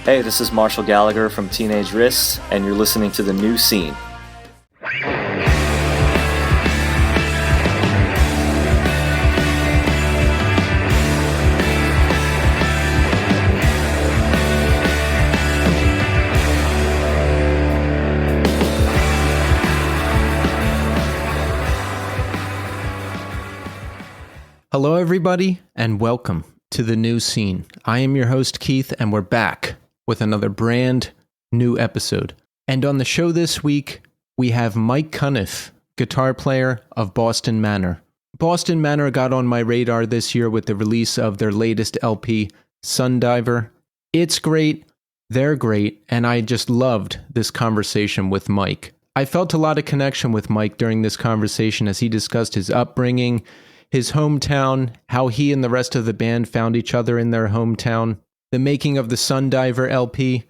Hey, this is Marshall Gallagher from Teenage Wrists, and you're listening to The New Scene. Hello, everybody, and welcome to The New Scene. I am your host, Keith, and we're back with another brand new episode. And on the show this week, we have Mike Cunniff, guitar player of Boston Manor. Boston Manor got on my radar this year with the release of their latest LP, Sundiver. It's great, they're great, and I just loved this conversation with Mike. I felt a lot of connection with Mike during this conversation as he discussed his upbringing, his hometown, how he and the rest of the band found each other in their hometown, the making of the Sundiver LP,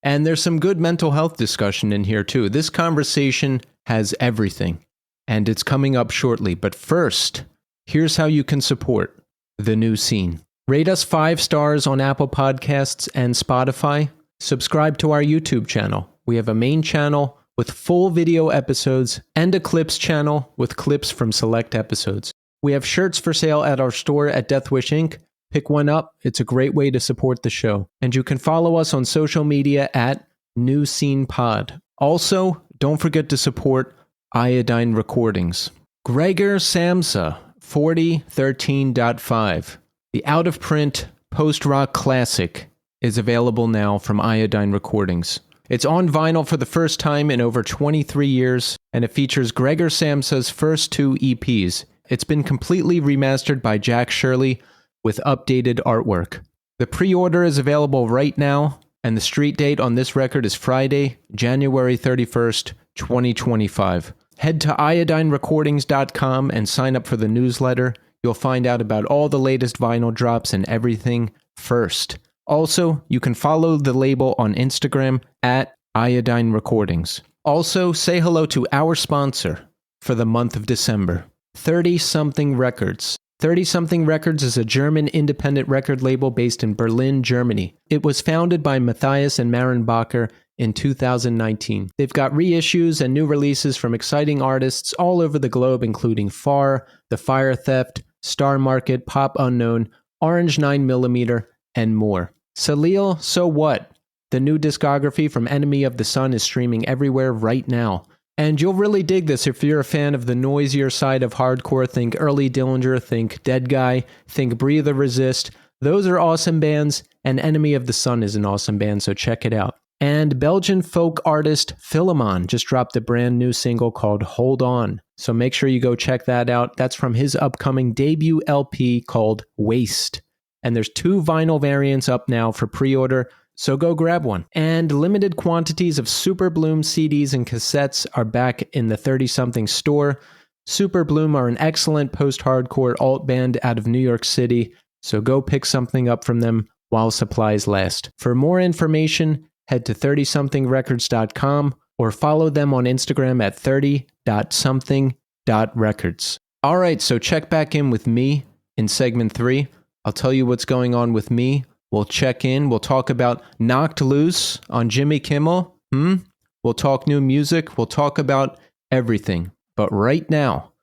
and there's some good mental health discussion in here too. This conversation has everything, and it's coming up shortly. But first, here's how you can support The New Scene. Rate us 5 stars on Apple Podcasts and Spotify. Subscribe to our YouTube channel. We have a main channel with full video episodes and a clips channel with clips from select episodes. We have shirts for sale at our store at Death Wish Inc. Pick one up. It's a great way to support the show. And you can follow us on social media at New Scene Pod. Also, don't forget to support Iodine Recordings. Gregor Samsa, 4013.5. The out-of-print post-rock classic is available now from Iodine Recordings. It's on vinyl for the first time in over 23 years, and it features Gregor Samsa's first 2 EPs. It's been completely remastered by Jack Shirley with updated artwork. The pre-order is available right now, and the street date on this record is Friday, January 31st, 2025. Head to iodinerecordings.com and sign up for the newsletter. You'll find out about all the latest vinyl drops and everything first. Also, you can follow the label on Instagram at Iodine Recordings. Also, say hello to our sponsor for the month of December. 30-Something Records. 30-Something Records is a German independent record label based in Berlin, Germany. It was founded by Matthias and Maren Bacher in 2019. They've got reissues and new releases from exciting artists all over the globe, including Far, The Fire Theft, Star Market, Pop Unknown, Orange 9mm, and more. Salil, So What? The new discography from Enemy of the Sun is streaming everywhere right now. And you'll really dig this if you're a fan of the noisier side of hardcore. Think Early Dillinger, think Dead Guy, think Breathe or Resist. Those are awesome bands, and Enemy of the Sun is an awesome band, so check it out. And Belgian folk artist Philemon just dropped a brand new single called Hold On, so make sure you go check that out. That's from his upcoming debut LP called Waste. And there's 2 vinyl variants up now for pre-order, so go grab one. And limited quantities of Super Bloom CDs and cassettes are back in the 30-something store. Super Bloom are an excellent post-hardcore alt band out of New York City, so go pick something up from them while supplies last. For more information, head to 30somethingrecords.com or follow them on Instagram at 30.something.records. All right, so check back in with me in segment 3. I'll tell you what's going on with me. We'll check in. We'll talk about Knocked Loose on Jimmy Kimmel. We'll talk new music. We'll talk about everything. But right now,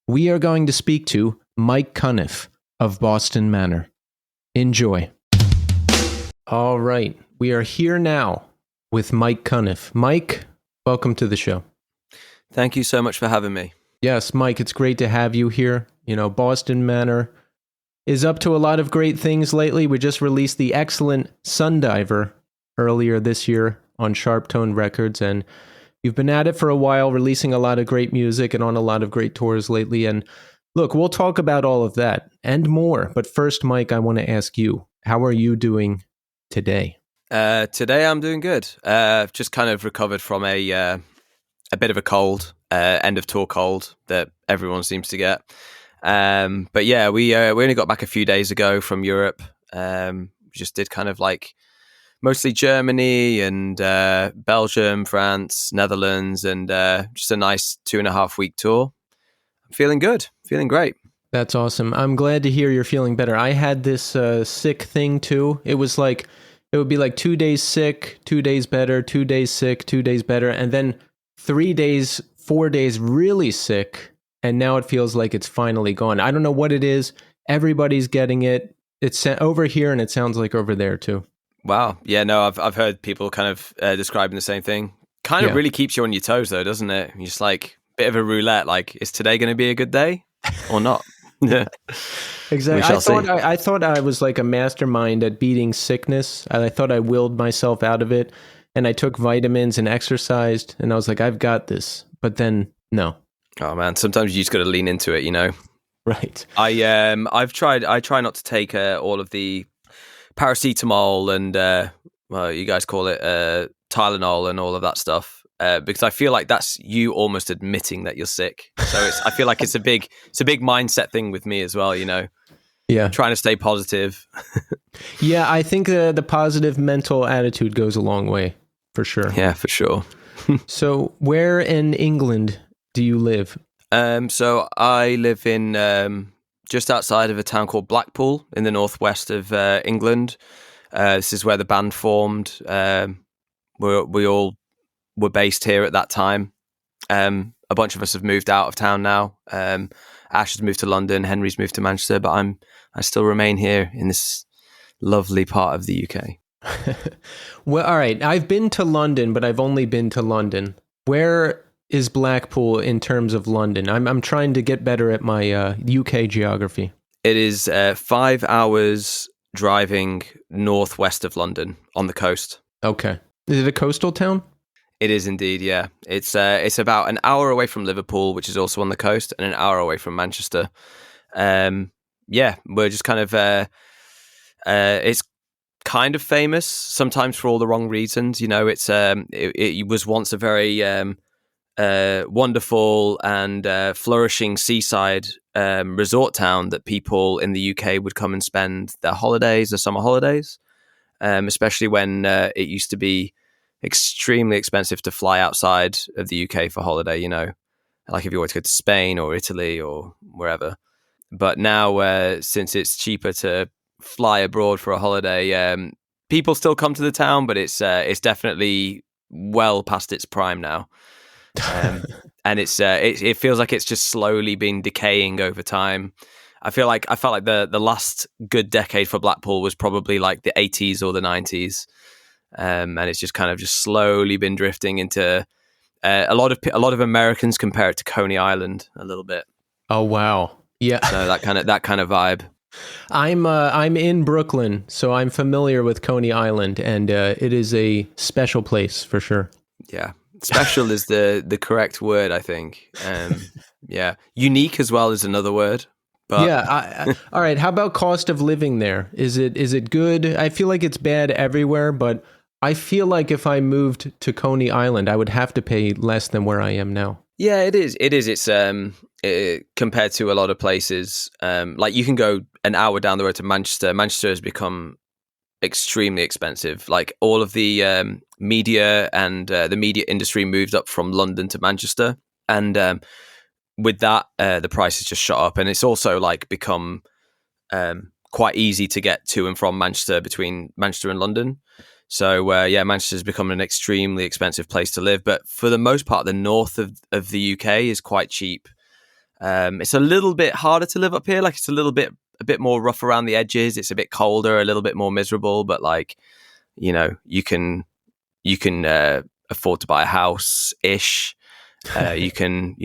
we are going to speak to Mike Cunniff of Boston Manor. Enjoy. All right. We are here now with Mike Cunniff. Mike, welcome to the show. Thank you so much for having me. Yes, Mike, it's great to have you here. You know, Boston Manor is up to a lot of great things lately. We just released the excellent Sundiver earlier this year on Sharp Tone Records, and you've been at it for a while, releasing a lot of great music and on a lot of great tours lately. And look, we'll talk about all of that and more. But first, Mike, I want to ask you, how are you doing today? Today I'm doing good. Just kind of recovered from a bit of a cold, end of tour cold that everyone seems to get. But yeah, we only got back a few days ago from Europe. We just did kind of like mostly Germany and Belgium, France, Netherlands, and just a nice 2.5 week tour. I'm feeling good, feeling great. That's awesome. I'm glad to hear you're feeling better. I had this sick thing too. It was like, it would be like 2 days sick, 2 days better, 2 days sick, 2 days better, and then 3 days, 4 days really sick. And now it feels like it's finally gone. I don't know what it is. Everybody's getting it. It's over here and it sounds like over there too. Wow. Yeah, no, I've heard people kind of describing the same thing. Kind of really keeps you on your toes though, doesn't it? You're just like bit of a roulette. Like, is today going to be a good day or not? Yeah, exactly. I thought I was like a mastermind at beating sickness. I thought I willed myself out of it, and I took vitamins and exercised, and I was like, I've got this. But then, no. Oh man, sometimes you just got to lean into it, you know. Right. I try not to take all of the paracetamol and well, you guys call it Tylenol and all of that stuff. Because I feel like that's you almost admitting that you're sick. So I feel like it's a big mindset thing with me as well, you know. Yeah. Trying to stay positive. Yeah, I think the positive mental attitude goes a long way, for sure. Yeah, for sure. So where in England do you live? So I live in just outside of a town called Blackpool in the northwest of England. This is where the band formed. We all were based here at that time. A bunch of us have moved out of town now. Ash has moved to London, Henry's moved to Manchester, but I still remain here in this lovely part of the UK. Well, all right. I've been to London, but I've only been to London. Where is Blackpool in terms of London? I'm trying to get better at my UK geography. It is 5 hours driving northwest of London on the coast. Okay. Is it a coastal town? It is indeed, yeah. It's about an hour away from Liverpool, which is also on the coast, and an hour away from Manchester. Yeah, we're just kind of it's kind of famous sometimes for all the wrong reasons. You know, it was once a very wonderful and flourishing seaside resort town that people in the UK would come and spend their holidays, their summer holidays, especially when it used to be extremely expensive to fly outside of the UK for holiday, you know, like if you were to go to Spain or Italy or wherever. But now, since it's cheaper to fly abroad for a holiday, people still come to the town, but it's definitely well past its prime now. And it feels like it's just slowly been decaying over time. I felt like the last good decade for Blackpool was probably like the 80s or the 90s. And it's just kind of just slowly been drifting into a lot of Americans compare it to Coney Island a little bit. Oh wow, yeah. So that kind of vibe. I'm in Brooklyn, so I'm familiar with Coney Island, and it is a special place for sure. Yeah, special is the correct word, I think. Yeah, unique as well is another word. But yeah, all right. How about cost of living there? Is it good? I feel like it's bad everywhere, but I feel like if I moved to Coney Island, I would have to pay less than where I am now. Yeah, it is. It's compared to a lot of places. Like you can go an hour down the road to Manchester. Manchester has become extremely expensive. Like all of the media and the media industry moved up from London to Manchester, and with that, the price has just shot up. And it's also like become quite easy to get to and from Manchester, between Manchester and London. So yeah, Manchester's become an extremely expensive place to live. But for the most part, the north of the UK is quite cheap. It's a little bit harder to live up here. Like it's a bit more rough around the edges. It's a bit colder, a little bit more miserable. But like, you know, you can afford to buy a house ish. You can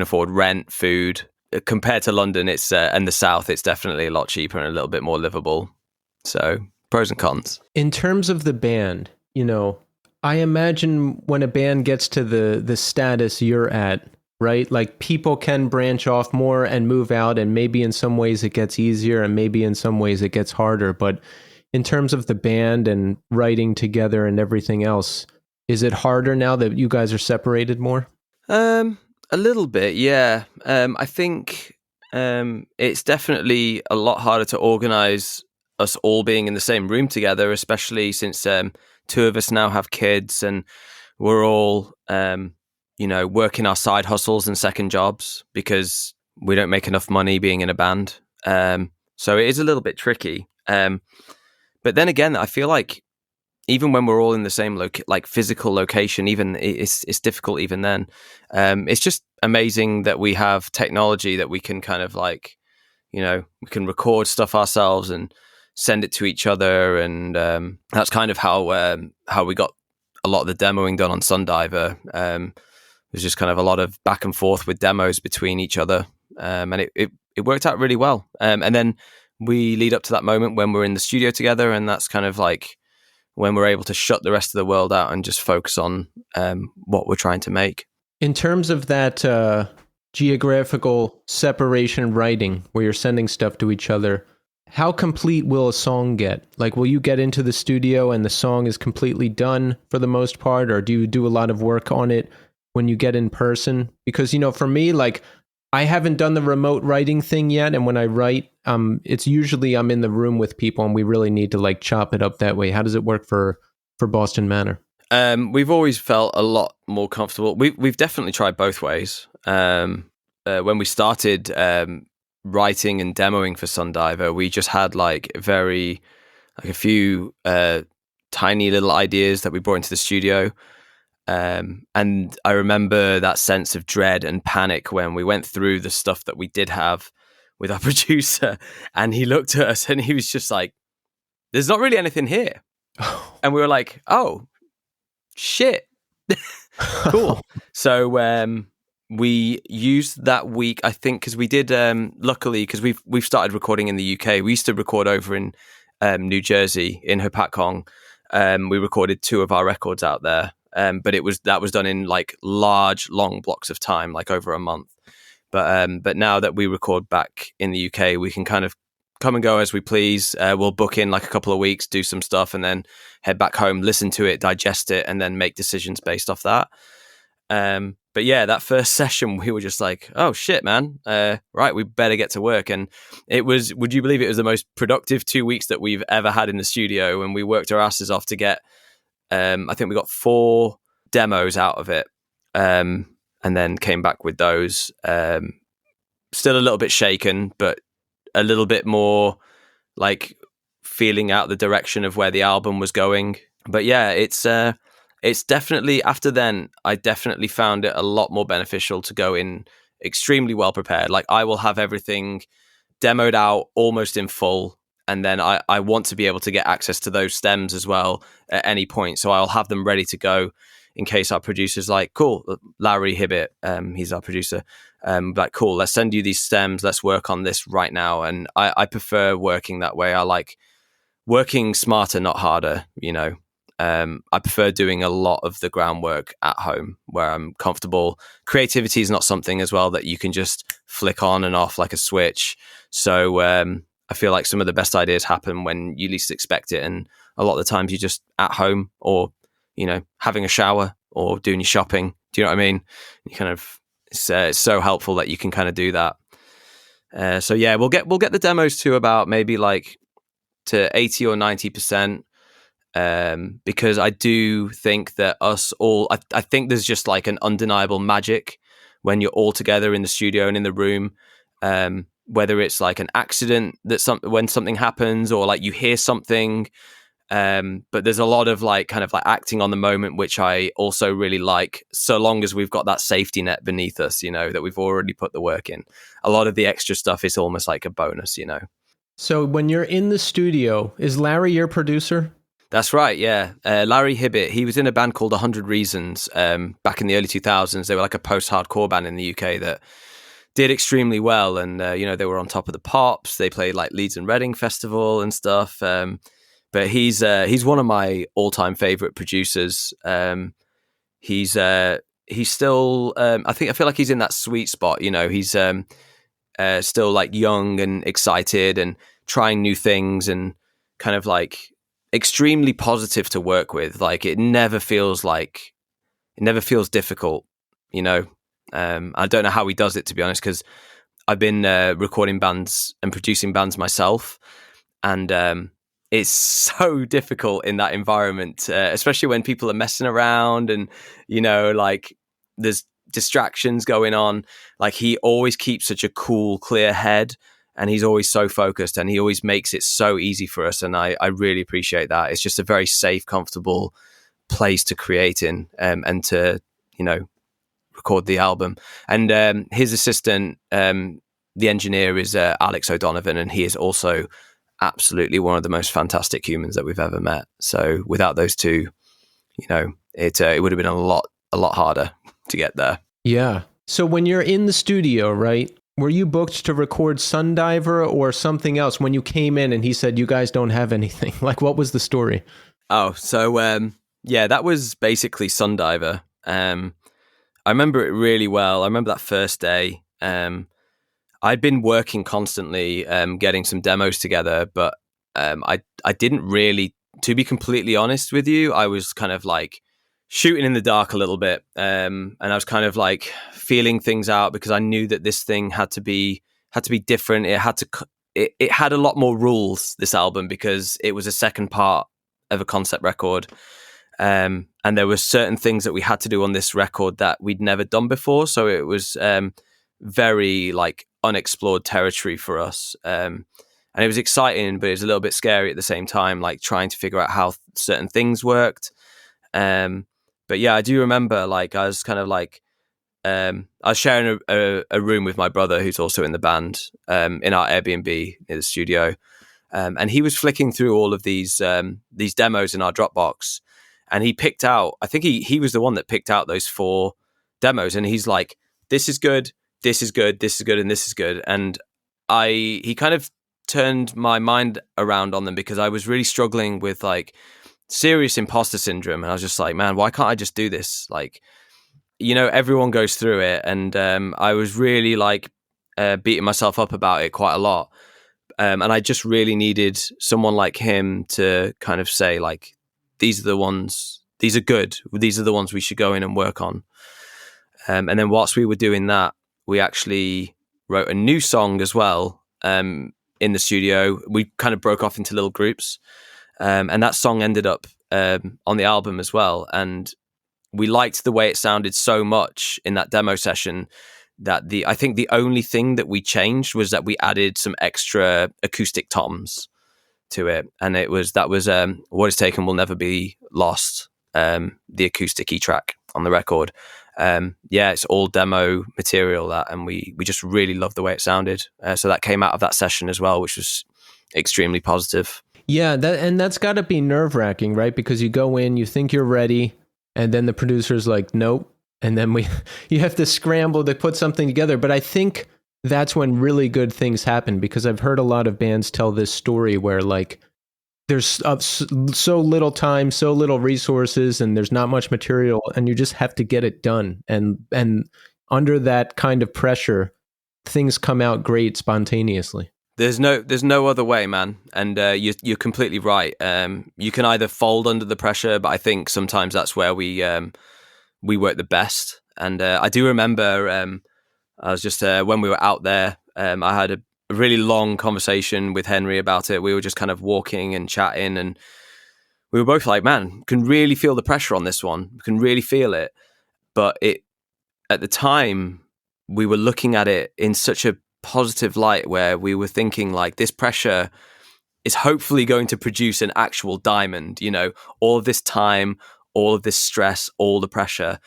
afford rent, food. Compared to London, it's and the south, it's definitely a lot cheaper and a little bit more livable. So pros and cons. In terms of the band, you know, I imagine when a band gets to the status you're at, right? Like people can branch off more and move out, and maybe in some ways it gets easier and maybe in some ways it gets harder. But in terms of the band and writing together and everything else, is it harder now that you guys are separated more? A little bit, yeah. I think it's definitely a lot harder to organize us all being in the same room together, especially since two of us now have kids and we're all, working our side hustles and second jobs because we don't make enough money being in a band. So it is a little bit tricky. But then again, I feel like even when we're all in the same physical location, even it's difficult even then. It's just amazing that we have technology that we can kind of like, we can record stuff ourselves and send it to each other. And that's kind of how we got a lot of the demoing done on Sundiver. There's just kind of a lot of back and forth with demos between each other. And it worked out really well. And then we lead up to that moment when we're in the studio together, and that's kind of like when we're able to shut the rest of the world out and just focus on what we're trying to make. In terms of that geographical separation writing, where you're sending stuff to each other, how complete will a song get? Like, will you get into the studio and the song is completely done for the most part, or do you do a lot of work on it when you get in person? Because, for me, like, I haven't done the remote writing thing yet, and when I write, it's usually I'm in the room with people and we really need to like chop it up that way. How does it work for Boston Manor? We've always felt a lot more comfortable. We've definitely tried both ways. When we started writing and demoing for Sundiver, we just had a few tiny little ideas that we brought into the studio. And I remember that sense of dread and panic when we went through the stuff that we did have with our producer, and he looked at us and he was just like, "There's not really anything here." And we were like, "Oh, shit." Cool. So we used that week, I think, because we did, luckily, because we've started recording in the UK. We used to record over in New Jersey, in Hopatcong. We recorded 2 of our records out there. But that was done in like large, long blocks of time, like over a month. But now that we record back in the UK, we can kind of come and go as we please. We'll book in like a couple of weeks, do some stuff, and then head back home, listen to it, digest it, and then make decisions based off that. But yeah, that first session, we were just like, "Oh shit, man! Right, we better get to work." And it was, would you believe it was the most productive 2 weeks that we've ever had in the studio, and we worked our asses off to get. I think we got 4 demos out of it, and then came back with those. Still a little bit shaken, but a little bit more like feeling out the direction of where the album was going. But yeah, it's definitely, after then, I definitely found it a lot more beneficial to go in extremely well prepared. Like, I will have everything demoed out almost in full. And then I want to be able to get access to those stems as well at any point. So I'll have them ready to go in case our producer's like, "Cool, Larry Hibbett, he's our producer. Like, cool, let's send you these stems. Let's work on this right now." And I prefer working that way. I like working smarter, not harder, I prefer doing a lot of the groundwork at home where I'm comfortable. Creativity is not something as well that you can just flick on and off like a switch. So I feel like some of the best ideas happen when you least expect it. And a lot of the times you're just at home or, having a shower or doing your shopping. Do you know what I mean? You kind of, it's so helpful that you can kind of do that. So yeah, we'll get the demos to about maybe like to 80 or 90%. Because I do think that us all, I think there's just like an undeniable magic when you're all together in the studio and in the room. Whether it's like an accident when something happens or like you hear something, but there's a lot of like kind of like acting on the moment, which I also really like, so long as we've got that safety net beneath us, that we've already put the work in. A lot of the extra stuff is almost like a bonus, So when you're in the studio, is Larry your producer? That's right, yeah. Larry Hibbett, he was in a band called 100 Reasons back in the early 2000s. They were like a post-hardcore band in the UK that did extremely well, and they were on top of the pops. They played like Leeds and Reading Festival and stuff. But he's one of my all-time favorite producers. He's still I feel like he's in that sweet spot. He's still like young and excited and trying new things and kind of like extremely positive to work with. Like it never feels difficult. I don't know how he does it, to be honest, because I've been recording bands and producing bands myself, and it's so difficult in that environment, especially when people are messing around and like there's distractions going on. Like he always keeps such a cool, clear head, and he's always so focused, and he always makes it so easy for us. And I really appreciate that. It's just a very safe, comfortable place to create in, and to, record the album. And his assistant, the engineer, is Alex O'Donovan, and he is also absolutely one of the most fantastic humans that we've ever met. So without those two, it would have been a lot harder to get there. Yeah. So when you're in the studio, right, were you booked to record Sundiver or something else when you came in and he said, you guys don't have anything? Like, what was the story? Oh, so that was basically Sundiver. I remember it really well. I remember that first day. I'd been working constantly, getting some demos together, but I didn't really, to be completely honest with you, I was kind of like shooting in the dark a little bit, and I was kind of like feeling things out because I knew that this thing had to be different. It had a lot more rules, this album, because it was a second part of a concept record. And there were certain things that we had to do on this record that we'd never done before. So it was very like unexplored territory for us. And it was exciting, but it was a little bit scary at the same time, like trying to figure out how certain things worked. But yeah, I do remember like I was kind of like, I was sharing a room with my brother, who's also in the band, in our Airbnb near the studio. And he was flicking through all of these demos in our Dropbox. And he picked out, I think he was the one that picked out those 4 demos. And he's like, this is good, this is good, this is good, and this is good. And he kind of turned my mind around on them because I was really struggling with like serious imposter syndrome. And I was just like, man, why can't I just do this? Like, everyone goes through it. And I was really like beating myself up about it quite a lot. And I just really needed someone like him to kind of say like, these are the ones, these are good. These are the ones we should go in and work on. And then whilst we were doing that, we actually wrote a new song as well in the studio. We kind of broke off into little groups. And that song ended up on the album as well. And we liked the way it sounded so much in that demo session that I think the only thing that we changed was that we added some extra acoustic toms to it, and that was What Is Taken Will Never Be Lost, the acoustic track on the record. It's all demo material, and we just really loved the way it sounded. So that came out of that session as well, which was extremely positive. Yeah, that's got to be nerve-wracking, right? Because you go in, you think you're ready, and then the producer's like, nope, and then you have to scramble to put something together. But I think that's when really good things happen, because I've heard a lot of bands tell this story where like there's so little time, so little resources, and there's not much material, and you just have to get it done. And under that kind of pressure, things come out great spontaneously. There's no other way, man. And you're completely right. You can either fold under the pressure, but I think sometimes that's where we work the best. And I do remember I was just when we were out there, I had a really long conversation with Henry about it. We were just kind of walking and chatting, and we were both like, man, can really feel the pressure on this one. We can really feel it. But at the time, we were looking at it in such a positive light, where we were thinking like, this pressure is hopefully going to produce an actual diamond. All of this time, all of this stress, all the pressure,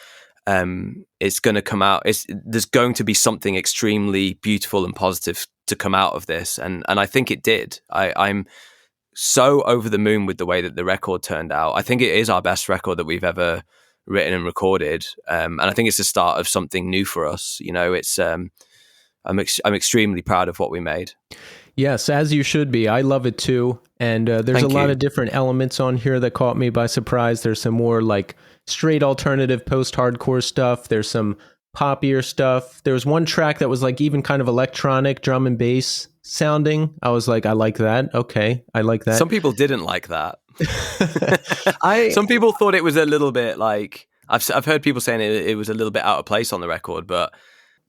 it's going to come out. There's going to be something extremely beautiful and positive to come out of this, and I think it did. I'm so over the moon with the way that the record turned out. I think it is our best record that we've ever written and recorded, and I think it's the start of something new for us. It's I'm extremely proud of what we made. Yes, as you should be. I love it too. And there's a lot of different elements on here that caught me by surprise. There's some more like straight alternative post-hardcore stuff. There's some poppier stuff. There was one track that was like even kind of electronic drum and bass sounding. I was like, I like that. Okay, I like that. Some people didn't like that. Some people thought it was a little bit like, I've heard people saying it was a little bit out of place on the record, but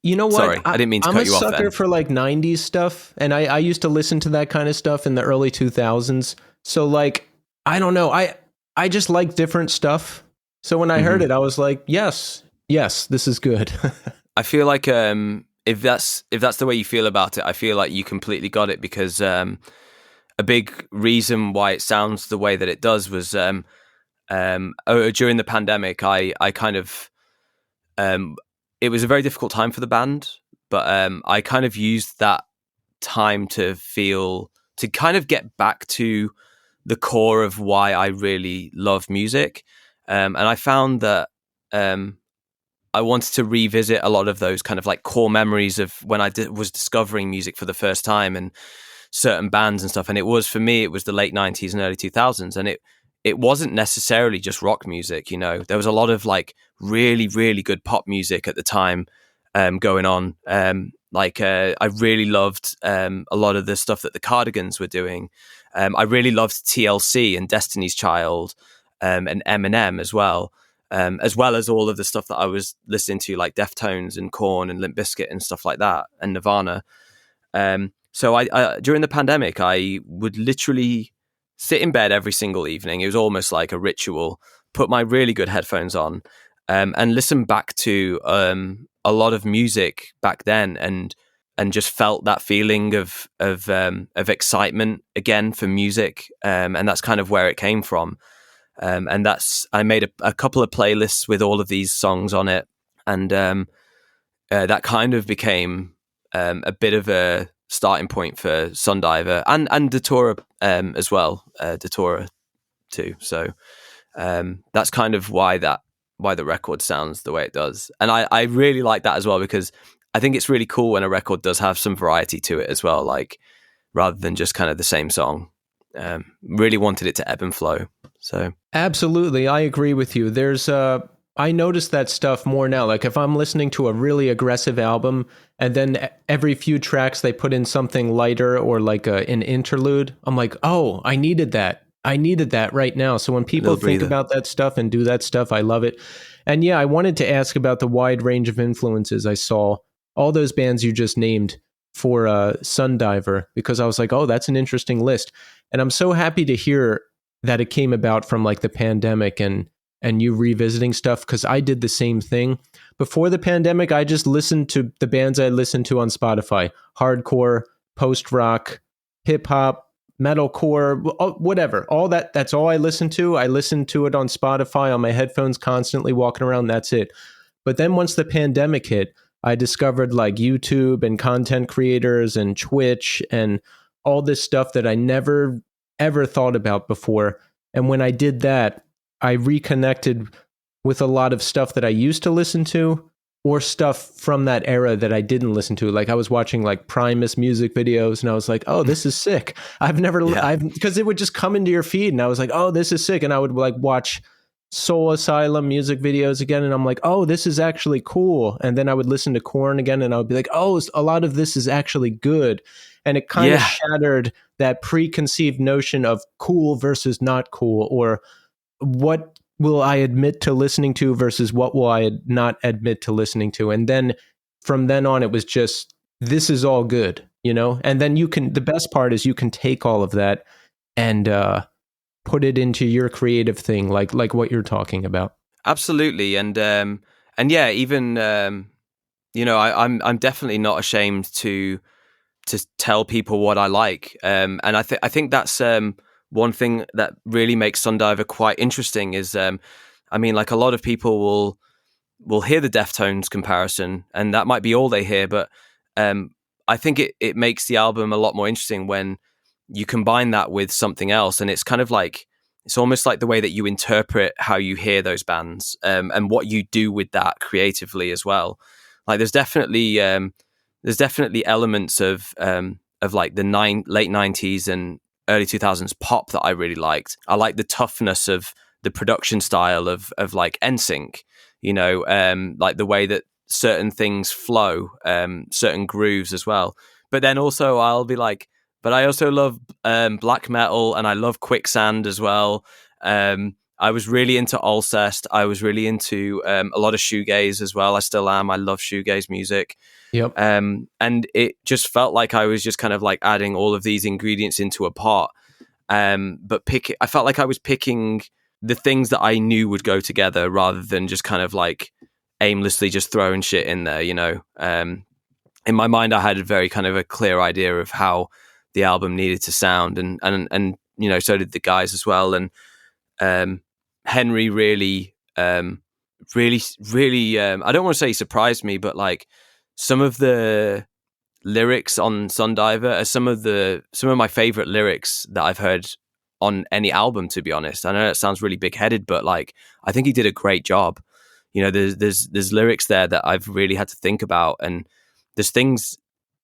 you know what? Sorry, I didn't mean to cut you off then. I'm a sucker for like 90s stuff, and I used to listen to that kind of stuff in the early 2000s. So like, I don't know. I just like different stuff. So when I heard it, I was like, yes, this is good. I feel like if that's the way you feel about it, I feel like you completely got it, because a big reason why it sounds the way that it does was during the pandemic, I kind of it was a very difficult time for the band, but I kind of used that time to kind of get back to the core of why I really love music, and I found that I wanted to revisit a lot of those kind of like core memories of when I was discovering music for the first time and certain bands and stuff. And it was, for me, it was the late 90s and early 2000s. And it wasn't necessarily just rock music, you know. There was a lot of like really, really good pop music at the time going on. I really loved a lot of the stuff that the Cardigans were doing. I really loved TLC and Destiny's Child and Eminem as well as all of the stuff that I was listening to, like Deftones and Korn and Limp Bizkit and stuff like that, and Nirvana. So I during the pandemic, I would literally sit in bed every single evening. It was almost like a ritual. Put my really good headphones on and listen back to a lot of music back then, and just felt that feeling of excitement again for music, and that's kind of where it came from. And I made a couple of playlists with all of these songs on it, and that kind of became a bit of a starting point for Sundiver and Datura as well, Datura too. So that's kind of why the record sounds the way it does, and I really like that as well, because I think it's really cool when a record does have some variety to it as well, like rather than just kind of the same song. Really wanted it to ebb and flow. So absolutely, I agree with you. There's I notice that stuff more now. Like if I'm listening to a really aggressive album and then every few tracks they put in something lighter or like an interlude, I'm like, oh, I needed that. I needed that right now. So when people think about that stuff and do that stuff, I love it. And yeah, I wanted to ask about the wide range of influences I saw, all those bands you just named for Sundiver, because I was like, oh, that's an interesting list. And I'm so happy to hear that it came about from like the pandemic and you revisiting stuff, because I did the same thing. Before the pandemic, I just listened to the bands I listened to on Spotify: hardcore, post-rock, hip-hop, metalcore, whatever. All that's all I listened to. I listened to it on Spotify on my headphones constantly walking around. That's it. But then once the pandemic hit, I discovered like YouTube and content creators and Twitch and all this stuff that I never ever thought about before. And when I did that, I reconnected with a lot of stuff that I used to listen to, or stuff from that era that I didn't listen to. Like I was watching like Primus music videos and I was like, oh, this is sick. Because it would just come into your feed and I was like, oh, this is sick. And I would like watch Soul Asylum music videos again, and I'm like, oh, this is actually cool. And then I would listen to Korn again and I would be like, oh, a lot of this is actually good. And it kind of shattered that preconceived notion of cool versus not cool, or what will I admit to listening to versus what will I not admit to listening to. And then from then on, it was just, this is all good, you know? And then the best part is you can take all of that and put it into your creative thing, like what you're talking about. Absolutely. And yeah, even, I'm definitely not ashamed to tell people what I like. And I think that's one thing that really makes Sundiver quite interesting is, like a lot of people will hear the Deftones comparison and that might be all they hear, but I think it makes the album a lot more interesting when you combine that with something else. And it's kind of like, it's almost like the way that you interpret how you hear those bands and what you do with that creatively as well. Like there's definitely elements of like the late 90s and early 2000s pop that I really liked. I like the toughness of the production style of like NSYNC, like the way that certain things flow, certain grooves as well. But then also I'll be like, but I also love black metal and I love Quicksand as well. I was really into Alcest. I was really into a lot of shoegaze as well. I still am. I love shoegaze music. Yep. And it just felt like I was just kind of like adding all of these ingredients into a pot. But I felt like I was picking the things that I knew would go together rather than just kind of like aimlessly just throwing shit in there, in my mind, I had a very kind of a clear idea of how the album needed to sound, and so did the guys as well. And Henry really, really, I don't want to say surprised me, but like some of the lyrics on Sundiver are some of my favorite lyrics that I've heard on any album, to be honest. I know it sounds really big-headed, but like I think he did a great job. There's lyrics there that I've really had to think about, and there's things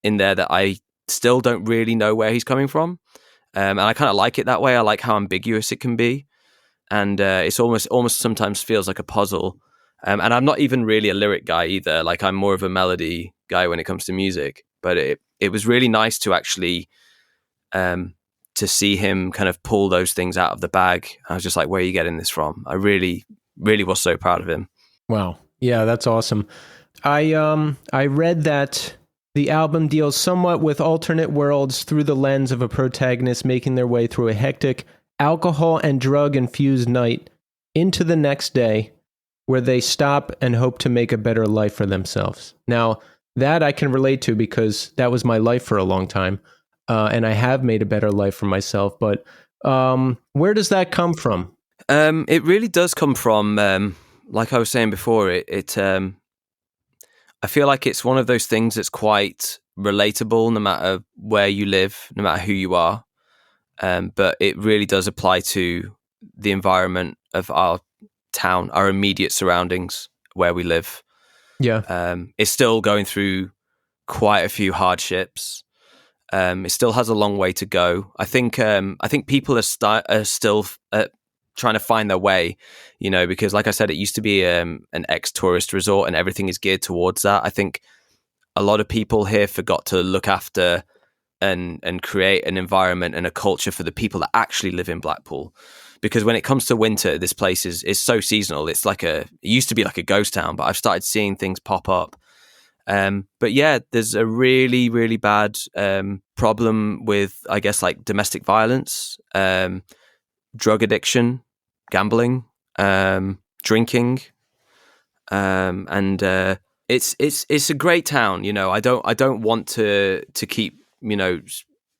in there that I still don't really know where he's coming from, and I kind of like it that way. I like how ambiguous it can be, and it's almost sometimes feels like a puzzle. And I'm not even really a lyric guy either. Like I'm more of a melody guy when it comes to music. But it was really nice to actually to see him kind of pull those things out of the bag. I was just like, where are you getting this from? I really, really was so proud of him. Wow. Yeah, that's awesome. I read that the album deals somewhat with alternate worlds through the lens of a protagonist making their way through a hectic, alcohol and drug-infused night into the next day, where they stop and hope to make a better life for themselves. Now, that I can relate to because that was my life for a long time, and I have made a better life for myself. But where does that come from? It really does come from, like I was saying before, I feel like it's one of those things that's quite relatable no matter where you live, no matter who you are. But it really does apply to the environment of our town, our immediate surroundings where we live. Yeah. It's still going through quite a few hardships. It still has a long way to go. I think people are still trying to find their way, because like I said, it used to be an ex-tourist resort and everything is geared towards that. I think a lot of people here forgot to look after and create an environment and a culture for the people that actually live in Blackpool. Because when it comes to winter, this place is so seasonal. It's it used to be like a ghost town, but I've started seeing things pop up. But yeah, there's a really, really bad problem with, I guess, like domestic violence, drug addiction, gambling, drinking, and it's a great town. I don't want to keep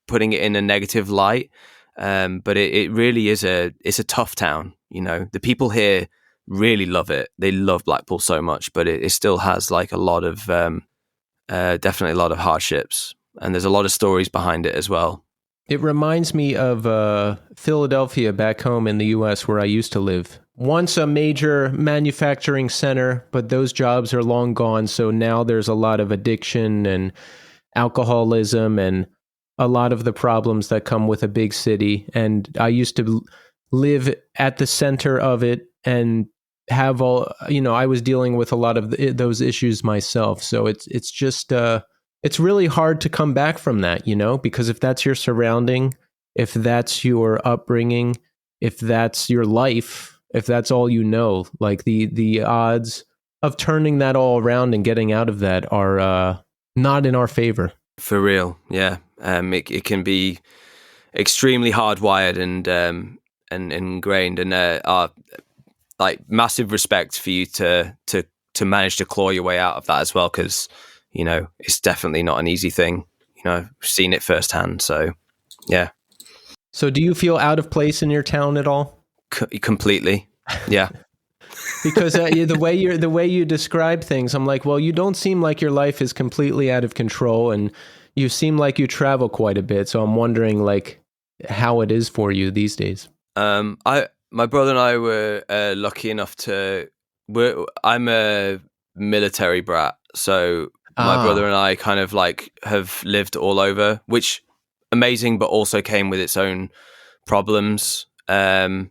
putting it in a negative light. But it really is it's a tough town. The people here really love it. They love Blackpool so much, but it still has like a lot of, definitely a lot of hardships, and there's a lot of stories behind it as well. It reminds me of Philadelphia back home in the U.S. where I used to live. Once a major manufacturing center, but those jobs are long gone. So now there's a lot of addiction and alcoholism and a lot of the problems that come with a big city. And I used to live at the center of it and have I was dealing with a lot of those issues myself. So it's just, it's really hard to come back from that, because if that's your surrounding, if that's your upbringing, if that's your life, if that's all like the odds of turning that all around and getting out of that are not in our favor. For real, yeah. It can be extremely hardwired and ingrained, and like massive respect for you to manage to claw your way out of that as well, because it's definitely not an easy thing. I've seen it firsthand. So yeah. So do you feel out of place in your town at all? Completely, yeah. Because the way you describe things, I'm like, well, you don't seem like your life is completely out of control, and you seem like you travel quite a bit. So I'm wondering, like, how it is for you these days. My brother and I were lucky enough I'm a military brat, so my brother and I kind of like have lived all over, which amazing, but also came with its own problems. I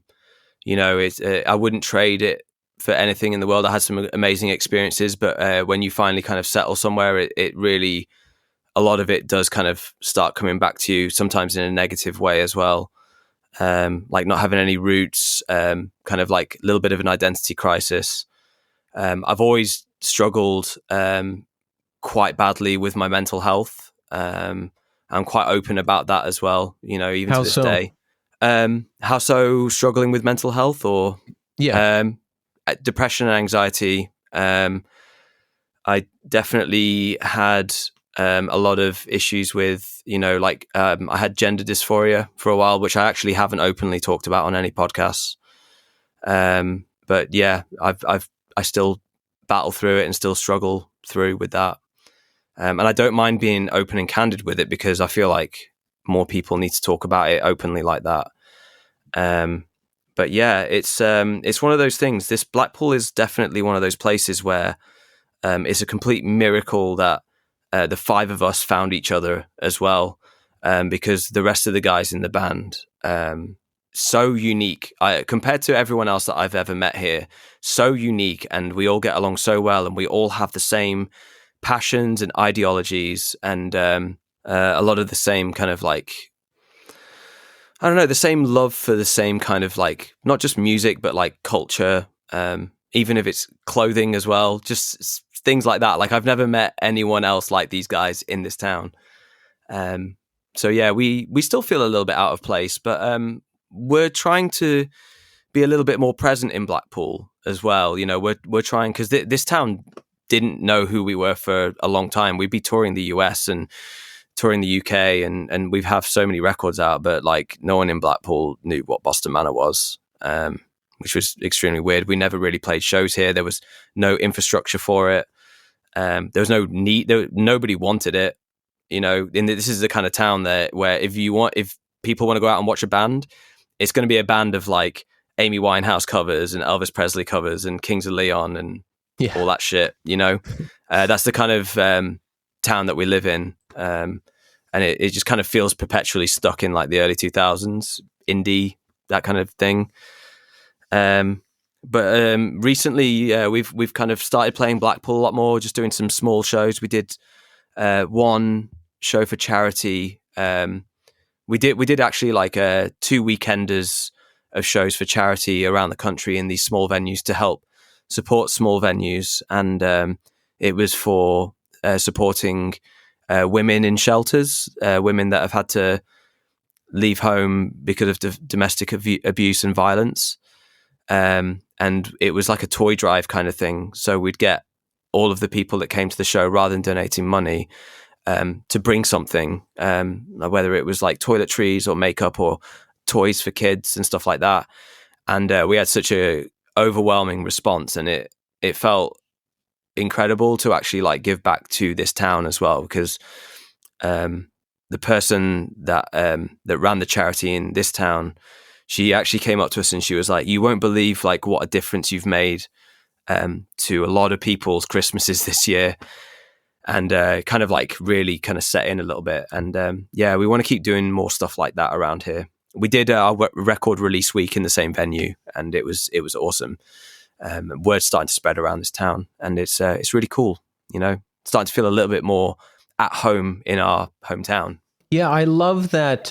wouldn't trade it for anything in the world. I had some amazing experiences, but when you finally kind of settle somewhere, it really, a lot of it does kind of start coming back to you, sometimes in a negative way as well. Like not having any roots, kind of like a little bit of an identity crisis. I've always struggled quite badly with my mental health. I'm quite open about that as well, even to this day. How so? Struggling with mental health, or depression and anxiety. I definitely had a lot of issues with, I had gender dysphoria for a while, which I actually haven't openly talked about on any podcasts. But yeah, I still battle through it and still struggle through with that. And I don't mind being open and candid with it, because I feel like more people need to talk about it openly like that. But yeah, it's one of those things. This Blackpool is definitely one of those places where it's a complete miracle that the five of us found each other as well, because the rest of the guys in the band, so unique compared to everyone else that I've ever met here, so unique, and we all get along so well, and we all have the same passions and ideologies, and a lot of the same kind of like, I don't know, the same love for the same kind of like, not just music, but like culture, even if it's clothing as well, just things like that. Like, I've never met anyone else like these guys in this town. So yeah, we still feel a little bit out of place, but we're trying to be a little bit more present in Blackpool as well. You know, we're trying, because this town didn't know who we were for a long time. We'd be touring the US and touring the UK, and we have so many records out, but like no one in Blackpool knew what Boston Manor was, which was extremely weird. We never really played shows here. There was no infrastructure for it. There was no need. Nobody wanted it. You know, this is the kind of town where if people want to go out and watch a band, it's going to be a band of like Amy Winehouse covers and Elvis Presley covers and Kings of Leon and all that shit. You know, that's the kind of town that we live in. And it just kind of feels perpetually stuck in like the early 2000s, indie, that kind of thing. But recently we've kind of started playing Blackpool a lot more, just doing some small shows. We did one show for charity. We did actually like 2 weekenders of shows for charity around the country in these small venues to help support small venues, and it was for supporting women in shelters, women that have had to leave home because of domestic abuse and violence. And it was like a toy drive kind of thing. So we'd get all of the people that came to the show, rather than donating money, to bring something, whether it was like toiletries or makeup or toys for kids and stuff like that. And we had such a overwhelming response, and it felt incredible to actually like give back to this town as well, because the person that ran the charity in this town, she actually came up to us and she was like, "You won't believe like what a difference you've made to a lot of people's Christmases this year," and kind of like really kind of set in a little bit. And yeah, we want to keep doing more stuff like that around here. We did our record release week in the same venue, and it was awesome. Word's starting to spread around this town, and it's really cool. You know, starting to feel a little bit more at home in our hometown. Yeah, I love that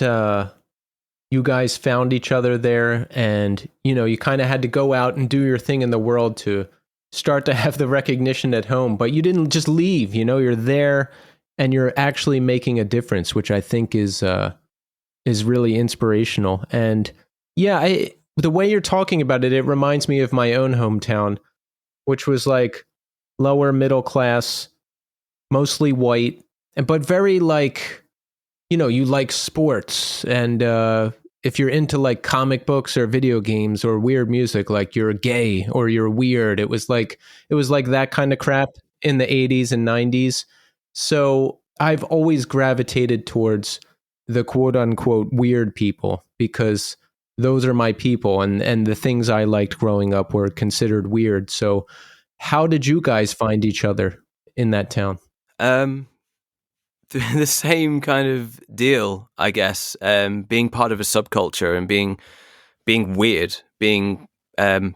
you guys found each other there, and you know, you kind of had to go out and do your thing in the world to start to have the recognition at home, but you didn't just leave. You know, you're there and you're actually making a difference, which I think is really inspirational. And yeah, the way you're talking about it, it reminds me of my own hometown, which was like lower middle class, mostly white, but very like, you know, you like sports, and if you're into like comic books or video games or weird music, like you're gay or you're weird. It was like that kind of crap in the 80s and 90s. So I've always gravitated towards the quote unquote weird people, because those are my people, and the things I liked growing up were considered weird. So how did you guys find each other in that town? The same kind of deal, I guess. Being part of a subculture and being weird, being an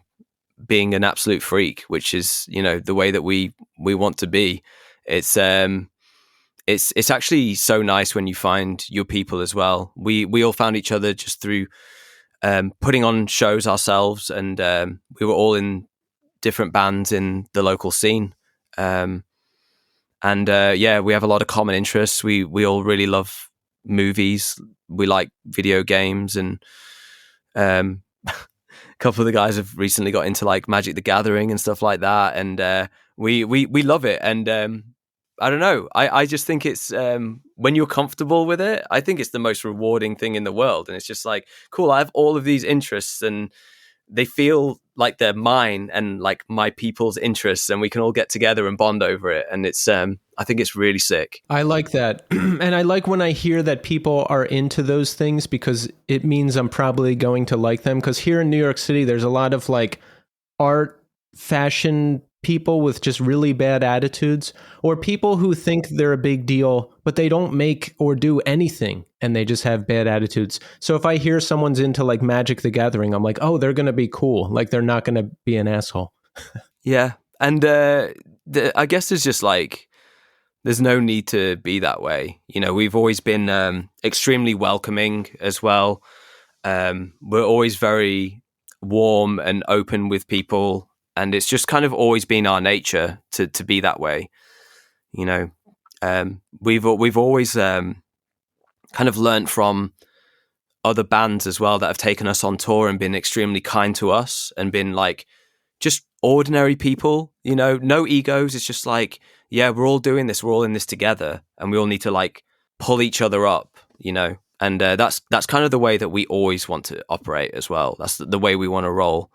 absolute freak, which is, you know, the way that we want to be. It's actually so nice when you find your people as well. We all found each other just through putting on shows ourselves, and we were all in different bands in the local scene. And yeah, we have a lot of common interests. We all really love movies. We like video games, and a couple of the guys have recently got into like Magic the Gathering and stuff like that. And we love it. And I don't know. I just think it's when you're comfortable with it, I think it's the most rewarding thing in the world. And it's just like, cool, I have all of these interests and they feel like they're mine and like my people's interests, and we can all get together and bond over it. And it's I think it's really sick. I like that. And I like when I hear that people are into those things, because it means I'm probably going to like them. Because here in New York City, there's a lot of like art, fashion people with just really bad attitudes, or people who think they're a big deal, but they don't make or do anything and they just have bad attitudes. So if I hear someone's into like Magic the Gathering, I'm like, oh, they're going to be cool. Like they're not going to be an asshole. Yeah. And I guess there's just like, there's no need to be that way. You know, we've always been extremely welcoming as well. We're always very warm and open with people. And it's just kind of always been our nature to be that way. You know, we've always kind of learnt from other bands as well that have taken us on tour and been extremely kind to us and been like just ordinary people, you know, no egos. It's just like, yeah, we're all doing this. We're all in this together and we all need to like pull each other up, you know, and that's kind of the way that we always want to operate as well. That's the way we want to roll.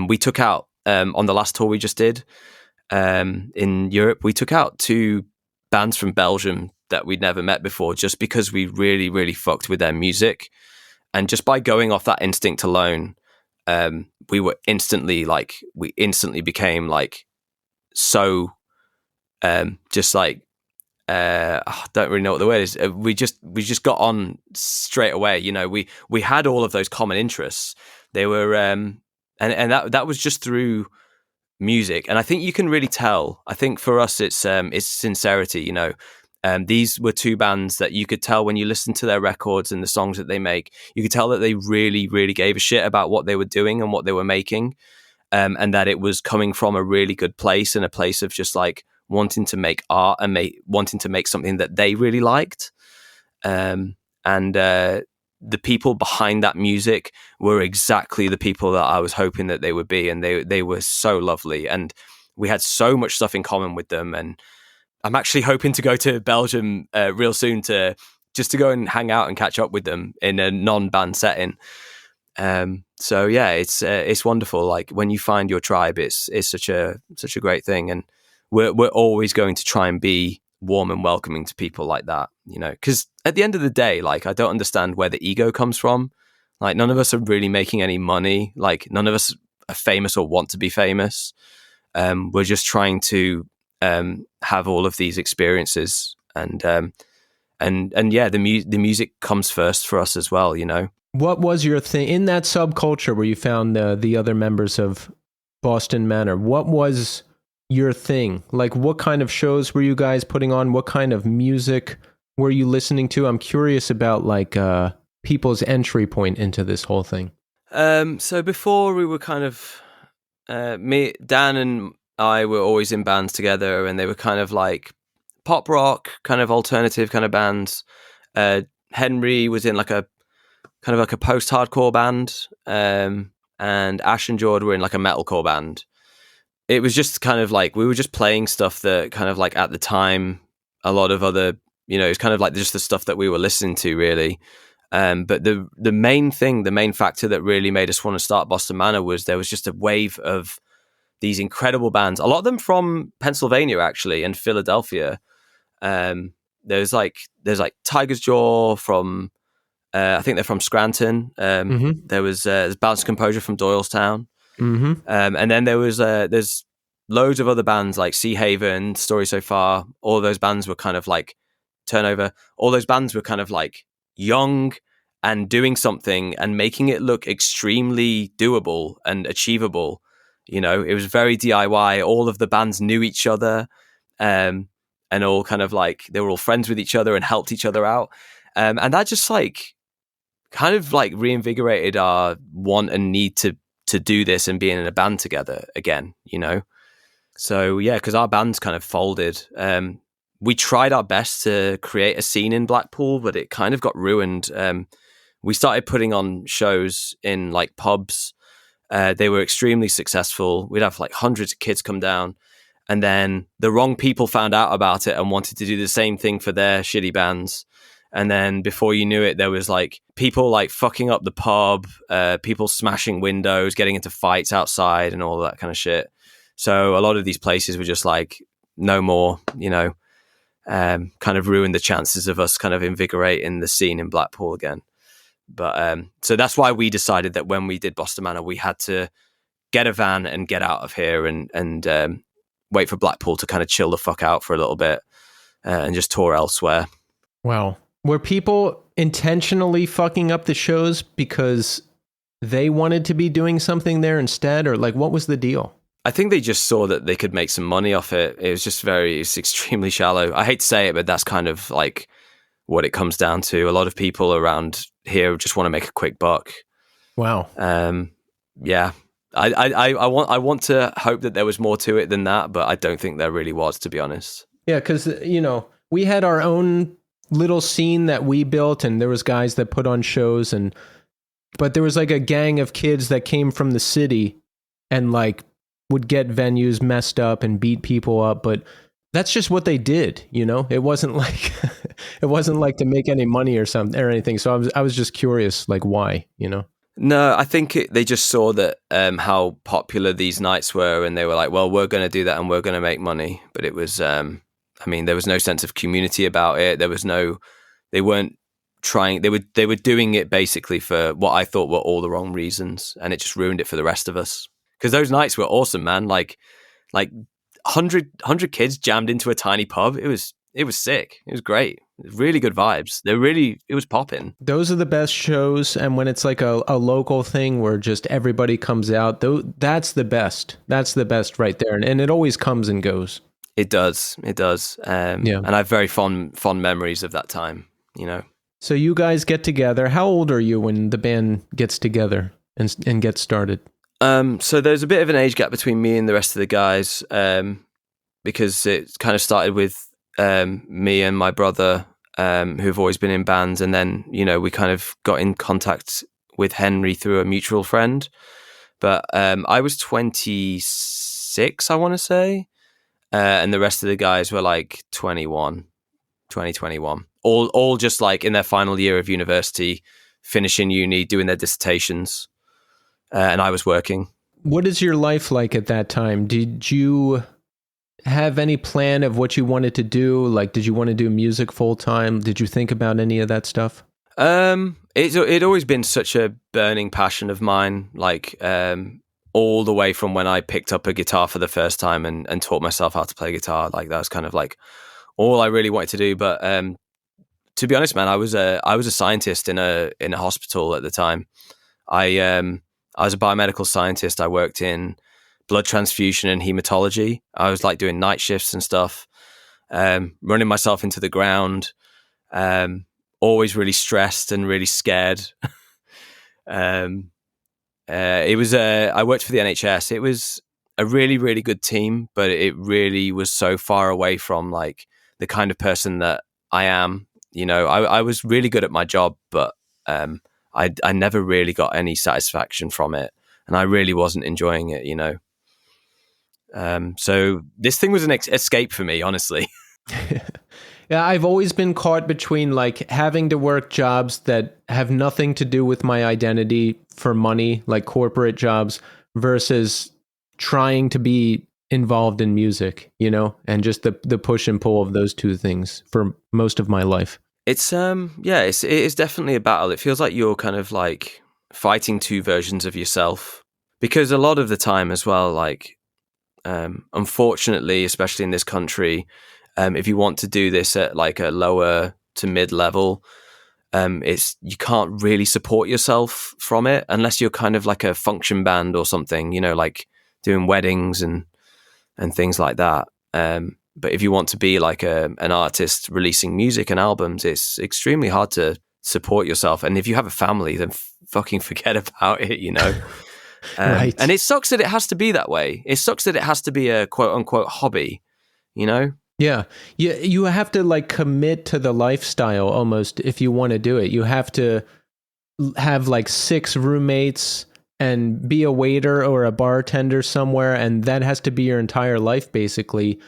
We took out on the last tour we just did in Europe, we took out 2 bands from Belgium that we'd never met before, just because we really, really fucked with their music. And just by going off that instinct alone, we instantly became like so just like I don't really know what the word is. We just got on straight away. You know, we had all of those common interests. They were and that was just through music. And I think you can really tell. I think for us, it's sincerity. You know, these were 2 bands that you could tell when you listen to their records and the songs that they make. You could tell that they really, really gave a shit about what they were doing and what they were making, and that it was coming from a really good place and a place of just like wanting to make art and wanting to make something that they really liked. The people behind that music were exactly the people that I was hoping that they would be. And they were so lovely. And we had so much stuff in common with them. And I'm actually hoping to go to Belgium real soon to go and hang out and catch up with them in a non-band setting. So yeah, it's wonderful. Like when you find your tribe, it's such a great thing. And we're always going to try and be warm and welcoming to people like that, you know, because at the end of the day, like, I don't understand where the ego comes from. Like, none of us are really making any money. Like, none of us are famous or want to be famous. We're just trying to have all of these experiences, and yeah, the music comes first for us as well, you know. What was your thing in that subculture where you found the other members of Boston Manor? What was your thing? Like, what kind of shows were you guys putting on? What kind of music were you listening to? I'm curious about like people's entry point into this whole thing. So before, we were kind of me, Dan and I were always in bands together, and they were kind of like pop rock, kind of alternative kind of bands. Henry was in like a kind of like a post-hardcore band, and Ash and Jord were in like a metalcore band. It was just kind of like we were just playing stuff that kind of like at the time, a lot of other, you know, it was kind of like just the stuff that we were listening to, really. But the main factor that really made us want to start Boston Manor was there was just a wave of these incredible bands, a lot of them from Pennsylvania actually and Philadelphia. There's like Tiger's Jaw from I think they're from Scranton. There was Balance Composure from Doylestown. And then there's loads of other bands like Sea Haven, Story So Far. All those bands were kind of like Turnover. All those bands were kind of like young and doing something and making it look extremely doable and achievable. You know, it was very DIY. All of the bands knew each other, and all kind of like they were all friends with each other and helped each other out. And that just like kind of like reinvigorated our want and need to do this and being in a band together again, you know? So yeah, because our band's kind of folded. We tried our best to create a scene in Blackpool, but it kind of got ruined. We started putting on shows in like pubs. They were extremely successful. We'd have like hundreds of kids come down. and then the wrong people found out about it and wanted to do the same thing for their shitty bands. And then before you knew it, there was like people like fucking up the pub, people smashing windows, getting into fights outside and all that kind of shit. So a lot of these places were just like, no more, kind of ruined the chances of us kind of invigorating the scene in Blackpool again. But so that's why we decided that when we did Boston Manor, we had to get a van and get out of here and wait for Blackpool to kind of chill the fuck out for a little bit and just tour elsewhere. Wow. Were people intentionally fucking up the shows because they wanted to be doing something there instead? Or like, what was the deal? I think they just saw that they could make some money off it. It's extremely shallow. I hate to say it, but that's kind of like what it comes down to. A lot of people around here just want to make a quick buck. Wow. Yeah. I want to hope that there was more to it than that, but I don't think there really was, to be honest. Yeah, because, we had our own little scene that we built, and there was guys that put on shows, but there was like a gang of kids that came from the city and like would get venues messed up and beat people up, but that's just what they did, It wasn't like to make any money or something or anything. So I was just curious, like why, No, I think they just saw that how popular these nights were, and they were like, well, we're going to do that and we're going to make money. But it was, there was no sense of community about it. They weren't trying, they were doing it basically for what I thought were all the wrong reasons, and it just ruined it for the rest of us. Because those nights were awesome, man. Like 100 kids jammed into a tiny pub. It was sick. It was great. Really good vibes. It was popping. Those are the best shows, and when it's like a local thing where just everybody comes out, that's the best. That's the best right there, and it always comes and goes. It does. Yeah. And I have very fond memories of that time. So you guys get together. How old are you when the band gets together and gets started? So there's a bit of an age gap between me and the rest of the guys, because it kind of started with me and my brother, who've always been in bands, and then we kind of got in contact with Henry through a mutual friend. But I was 26, I want to say, and the rest of the guys were like 21, all just like in their final year of university, finishing uni, doing their dissertations, and I was working. What is your life like at that time? Did you have any plan of what you wanted to do? Like, did you want to do music full time? Did you think about any of that stuff? It'd always been such a burning passion of mine, like all the way from when I picked up a guitar for the first time and taught myself how to play guitar. Like that was kind of like all I really wanted to do. But to be honest, man, I was a scientist in a hospital at the time. I was a biomedical scientist. I worked in blood transfusion and hematology. I was like doing night shifts and stuff, running myself into the ground, always really stressed and really scared. I worked for the NHS. It was a really, really good team, but it really was so far away from like the kind of person that I am. I was really good at my job, but I never really got any satisfaction from it, and I really wasn't enjoying it, So this thing was an escape for me, honestly. Yeah, I've always been caught between like having to work jobs that have nothing to do with my identity for money, like corporate jobs, versus trying to be involved in music, and just the push and pull of those two things for most of my life. It's it is definitely a battle. It feels like you're kind of like fighting two versions of yourself, because a lot of the time as well, like unfortunately, especially in this country, if you want to do this at like a lower to mid level, you can't really support yourself from it unless you're kind of like a function band or something, like doing weddings and things like that. But if you want to be like an artist releasing music and albums, it's extremely hard to support yourself. And if you have a family, then fucking forget about it, Right. And it sucks that it has to be that way. It sucks that it has to be a quote unquote hobby, Yeah. You have to like commit to the lifestyle almost if you want to do it. You have to have like 6 roommates and be a waiter or a bartender somewhere, and that has to be your entire life basically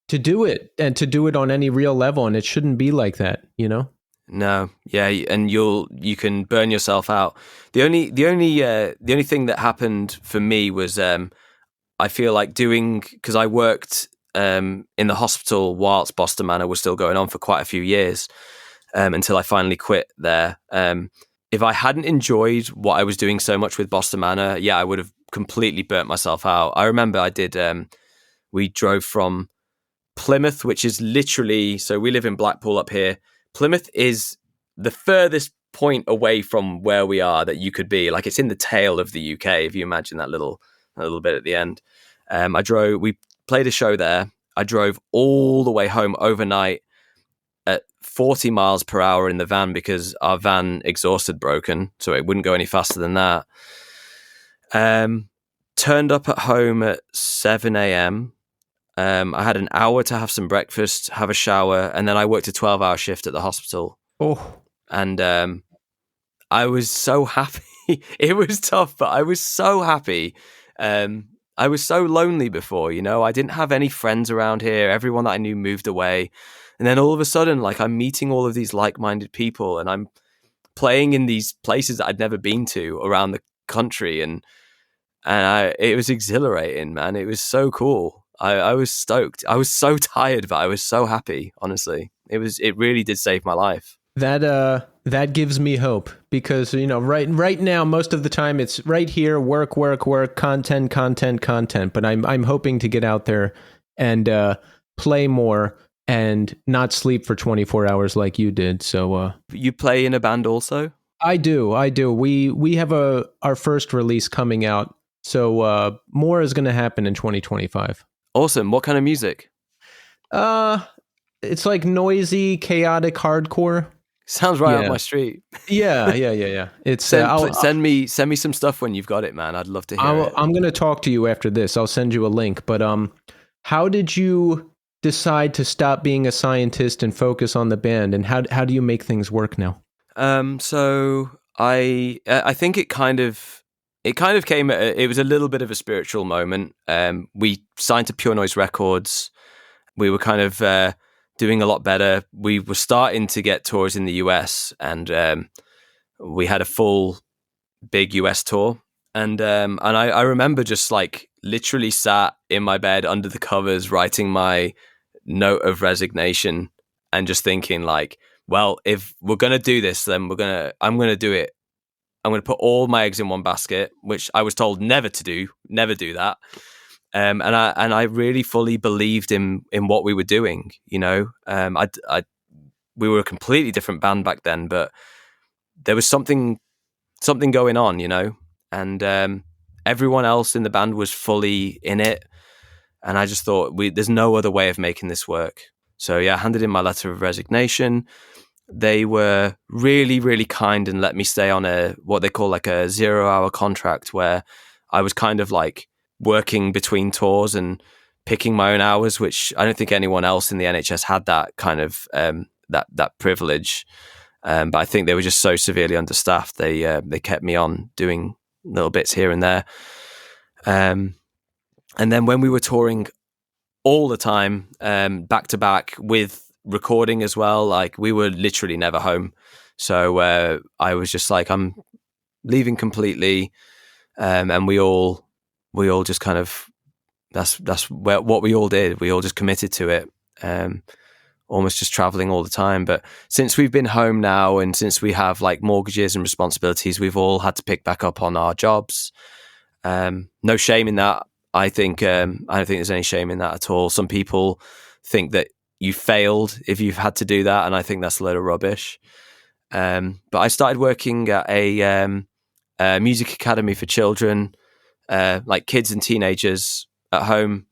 to do it, and to do it on any real level, and it shouldn't be like that, you know? No, yeah, and you can burn yourself out. The only thing that happened for me was I feel like because I worked in the hospital whilst Boston Manor was still going on for quite a few years, until I finally quit there. If I hadn't enjoyed what I was doing so much with Boston Manor, I would have completely burnt myself out. I remember I did. We drove from Plymouth, which is literally, so we live in Blackpool up here. Plymouth is the furthest point away from where we are that you could be. Like, it's in the tail of the UK, if you imagine that little bit at the end. We played a show there. I drove all the way home overnight at 40 miles per hour in the van because our van exhaust had broken, so it wouldn't go any faster than that. Turned up at home at 7 a.m. I had an hour to have some breakfast, have a shower, and then I worked a 12-hour shift at the hospital. Oh. And I was so happy. It was tough, but I was so happy. I was so lonely before, I didn't have any friends around here. Everyone that I knew moved away. And then all of a sudden, like, I'm meeting all of these like-minded people, and I'm playing in these places that I'd never been to around the country. And it was exhilarating, man. It was so cool. I was stoked. I was so tired, but I was so happy, honestly. It really did save my life. That gives me hope, because right now most of the time it's right here, work, content. But I'm hoping to get out there and play more and not sleep for 24 hours like you did. So you play in a band also? I do. We have our first release coming out, so more is going to happen in 2025. Awesome. What kind of music? It's like noisy, chaotic hardcore. Sounds right up my street. Yeah. It's send me some stuff when you've got it, man. I'd love to hear it. I'm going to talk to you after this. I'll send you a link. But how did you decide to stop being a scientist and focus on the band? And how do you make things work now? So I think it kind of came. It was a little bit of a spiritual moment. We signed to Pure Noise Records. We were kind of doing a lot better. We were starting to get tours in the US, and we had a full big US tour. And I remember just like literally sat in my bed under the covers writing my note of resignation and just thinking like, well, if we're going to do this, then I'm going to do it. I'm going to put all my eggs in one basket, which I was told never to do, never do that. And I really fully believed in what we were doing. We were a completely different band back then, but there was something going on, and everyone else in the band was fully in it. And I just thought there's no other way of making this work. So I handed in my letter of resignation. They were really, really kind and let me stay on what they call like a 0-hour contract, where I was kind of like working between tours and picking my own hours, which I don't think anyone else in the NHS had that kind of that privilege. But I think they were just so severely understaffed. They kept me on doing little bits here and there. And then when we were touring all the time, back to back with recording as well, like we were literally never home. So I was just like, I'm leaving completely. And we all just kind of, that's what we all did. We all just committed to it. Almost just traveling all the time. But since we've been home now, and since we have like mortgages and responsibilities, we've all had to pick back up on our jobs. No shame in that. I don't think there's any shame in that at all. Some people think that you failed if you've had to do that, and I think that's a load of rubbish. But I started working at a music academy for children, like kids and teenagers at home,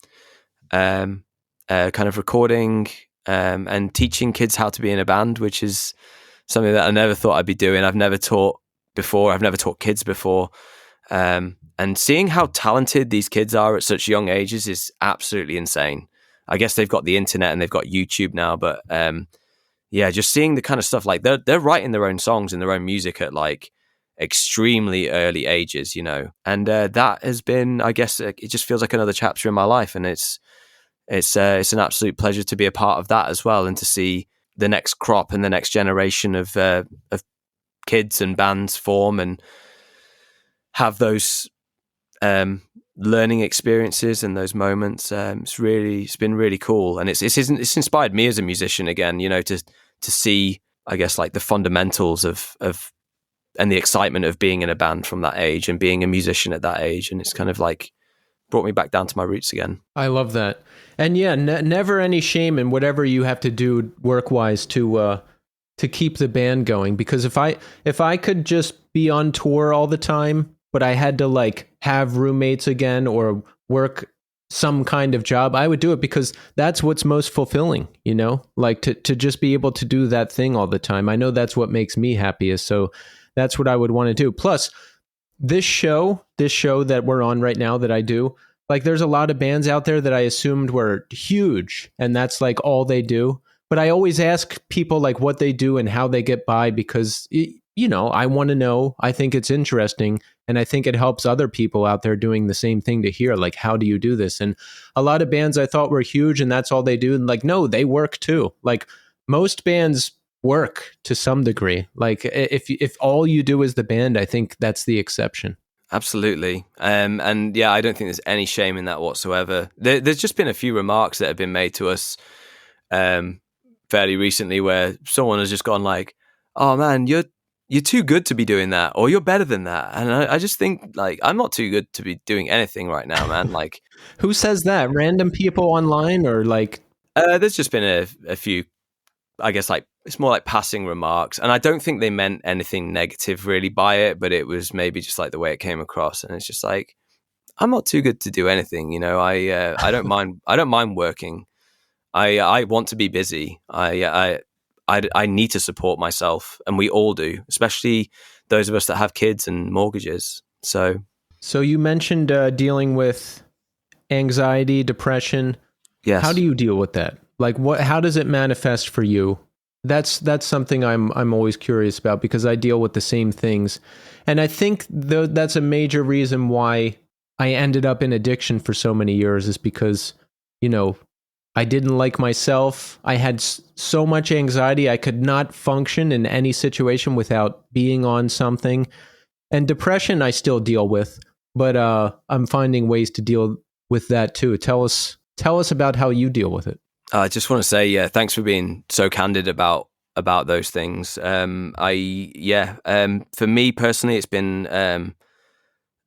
kind of recording and teaching kids how to be in a band, which is something that I never thought I'd be doing. I've never taught before. I've never taught kids before. And seeing how talented these kids are at such young ages is absolutely insane. I guess they've got the internet and they've got YouTube now, but just seeing the kind of stuff, like they're writing their own songs and their own music at like extremely early ages, and that has been, I guess, it just feels like another chapter in my life, and it's an absolute pleasure to be a part of that as well, and to see the next crop and the next generation of kids and bands form and have those learning experiences and those moments. It's been really cool, and it's inspired me as a musician again, to see, I guess, like the fundamentals of and the excitement of being in a band from that age and being a musician at that age, and it's kind of like brought me back down to my roots again. I love that. And yeah, never any shame in whatever you have to do work-wise to keep the band going, because if I could just be on tour all the time, but I had to like have roommates again or work some kind of job, I would do it, because that's what's most fulfilling, like to just be able to do that thing all the time. I know that's what makes me happiest, so that's what I would want to do. Plus, this show that we're on right now that I do, like there's a lot of bands out there that I assumed were huge and that's like all they do. But I always ask people like what they do and how they get by, because, I want to know. I think it's interesting. And I think it helps other people out there doing the same thing to hear, like, how do you do this? And a lot of bands I thought were huge and that's all they do. And like, no, they work too. Like most bands work to some degree. Like if all you do is the band, I think that's the exception. Absolutely. And yeah, I don't think there's any shame in that whatsoever. There's just been a few remarks that have been made to us fairly recently where someone has just gone like, oh man, you're too good to be doing that, or you're better than that. And I just think like, I'm not too good to be doing anything right now, man. Like, who says that? Random people online, or like? There's just been a few, I guess, like it's more like passing remarks, and I don't think they meant anything negative really by it, but it was maybe just like the way it came across, and it's just like, I'm not too good to do anything, I don't mind. I don't mind working. I want to be busy. I need to support myself, and we all do, especially those of us that have kids and mortgages. So you mentioned dealing with anxiety, depression. Yes. How do you deal with that? Like, how does it manifest for you? That's something I'm always curious about, because I deal with the same things, and I think that's a major reason why I ended up in addiction for so many years, is because I didn't like myself. I had so much anxiety. I could not function in any situation without being on something. And depression I still deal with, but I'm finding ways to deal with that too. Tell us about how you deal with it. I just want to say, thanks for being so candid about those things. For me personally, it's been,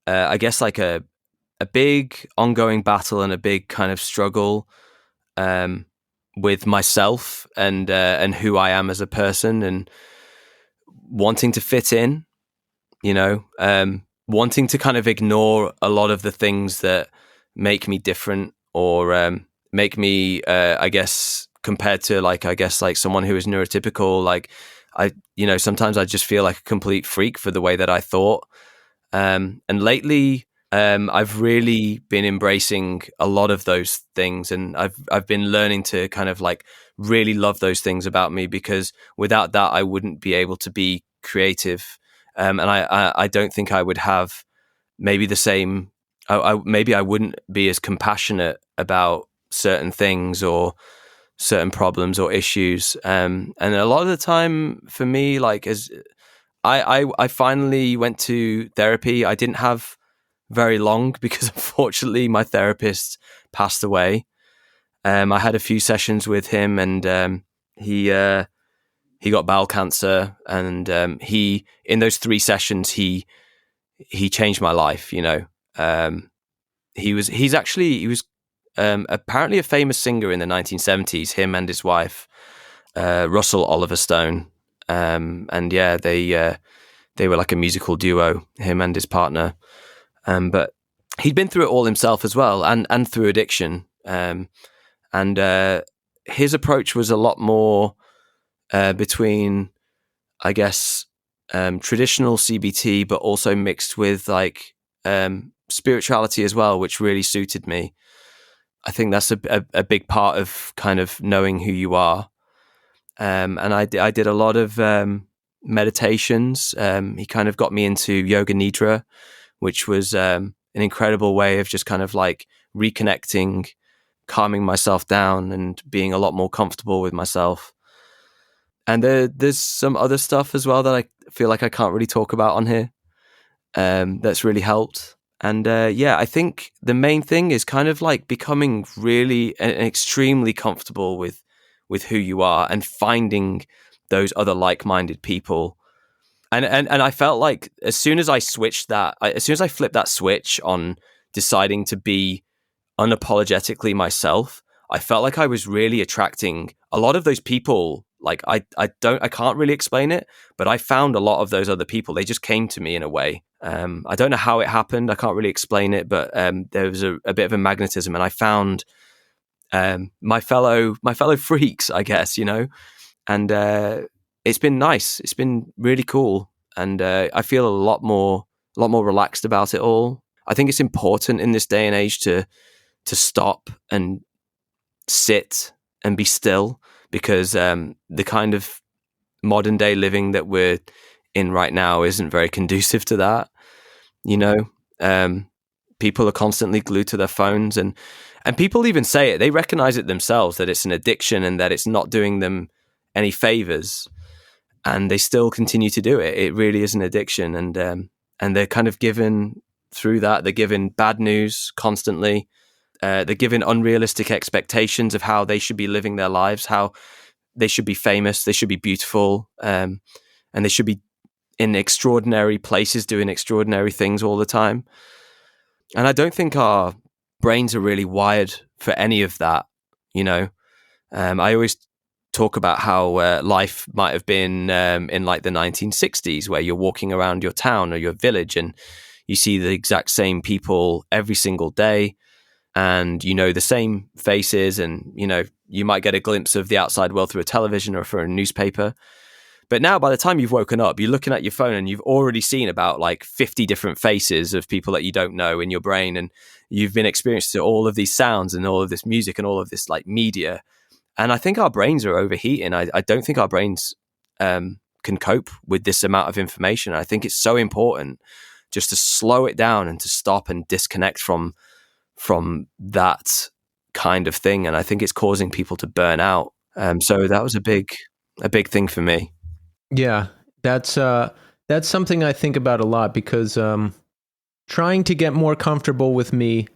I guess, like a big ongoing battle and a big kind of struggle with myself and who I am as a person, and wanting to fit in, wanting to kind of ignore a lot of the things that make me different, or make me, I guess, compared to like someone who is neurotypical. Like sometimes I just feel like a complete freak for the way that I thought. And lately, I've really been embracing a lot of those things, and I've been learning to kind of like really love those things about me, because without that, I wouldn't be able to be creative. And I don't think I would have maybe the same. Maybe I wouldn't be as compassionate about certain things or certain problems or issues. And a lot of the time for me, like as I finally went to therapy. I didn't have very long because unfortunately my therapist passed away. I had a few sessions with him, and he got bowel cancer, and in those 3 sessions he changed my life. He was apparently a famous singer in the 1970s, him and his wife, Russell Oliver Stone. And yeah, they were like a musical duo, him and his partner. But he'd been through it all himself as well, and through addiction. And his approach was a lot more between, I guess, traditional CBT, but also mixed with like spirituality as well, which really suited me. I think that's a big part of kind of knowing who you are. And I did a lot of meditations. He kind of got me into yoga nidra, which was an incredible way of just kind of like reconnecting, calming myself down, and being a lot more comfortable with myself. And there's some other stuff as well that I feel like I can't really talk about on here. That's really helped. And I think the main thing is kind of like becoming really and extremely comfortable with who you are, and finding those other like-minded people. And I felt like as soon as I flipped that switch on deciding to be unapologetically myself, I felt like I was really attracting a lot of those people. Like I can't really explain it, but I found a lot of those other people. They just came to me in a way. I don't know how it happened. I can't really explain it, but there was a bit of a magnetism, and I found my fellow freaks, I guess, and it's been nice. It's been really cool, and I feel a lot more relaxed about it all. I think it's important in this day and age to stop and sit and be still, because the kind of modern day living that we're in right now isn't very conducive to that. People are constantly glued to their phones, and people even say it. They recognize it themselves, that it's an addiction and that it's not doing them any favors, and they still continue to do it. It really is an addiction, and they're kind of given through that. They're given bad news constantly. They're given unrealistic expectations of how they should be living their lives, how they should be famous, they should be beautiful, and they should be in extraordinary places doing extraordinary things all the time. And I don't think our brains are really wired for any of that. I always talk about how life might have been in like the 1960s, where you're walking around your town or your village and you see the exact same people every single day, and the same faces, and you might get a glimpse of the outside world through a television or through a newspaper. But now, by the time you've woken up, you're looking at your phone and you've already seen about like 50 different faces of people that you don't know in your brain, and you've been experienced to all of these sounds and all of this music and all of this like media. And I think our brains are overheating. I don't think our brains can cope with this amount of information. I think it's so important just to slow it down and to stop and disconnect from that kind of thing. And I think it's causing people to burn out. So that was a big thing for me. Yeah, that's something I think about a lot, because trying to get more comfortable with me,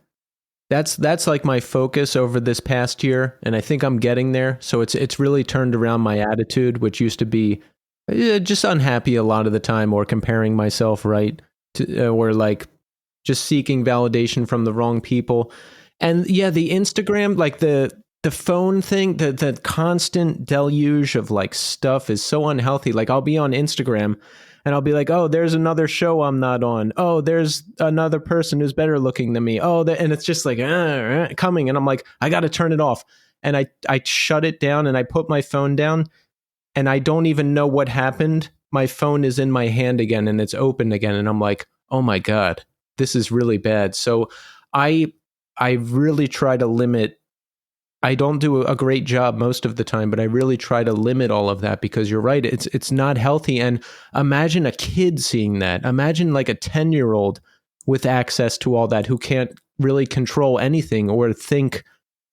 that's like my focus over this past year, and I think I'm getting there. So it's really turned around my attitude, which used to be just unhappy a lot of the time, or comparing myself, right, or like just seeking validation from the wrong people. And yeah, the Instagram, like the phone thing, the constant deluge of like stuff is so unhealthy. Like I'll be on Instagram and I'll be like, oh, there's another show I'm not on. Oh, there's another person who's better looking than me. Oh, and it's just like coming. And I'm like, I got to turn it off. And I shut it down and I put my phone down, and I don't even know what happened. My phone is in my hand again and it's open again. And I'm like, oh my God, this is really bad. So I really try to limit. I don't do a great job most of the time, but I really try to limit all of that, because you're right. It's not healthy. And imagine a kid seeing that. Imagine like a 10-year-old with access to all that, who can't really control anything or think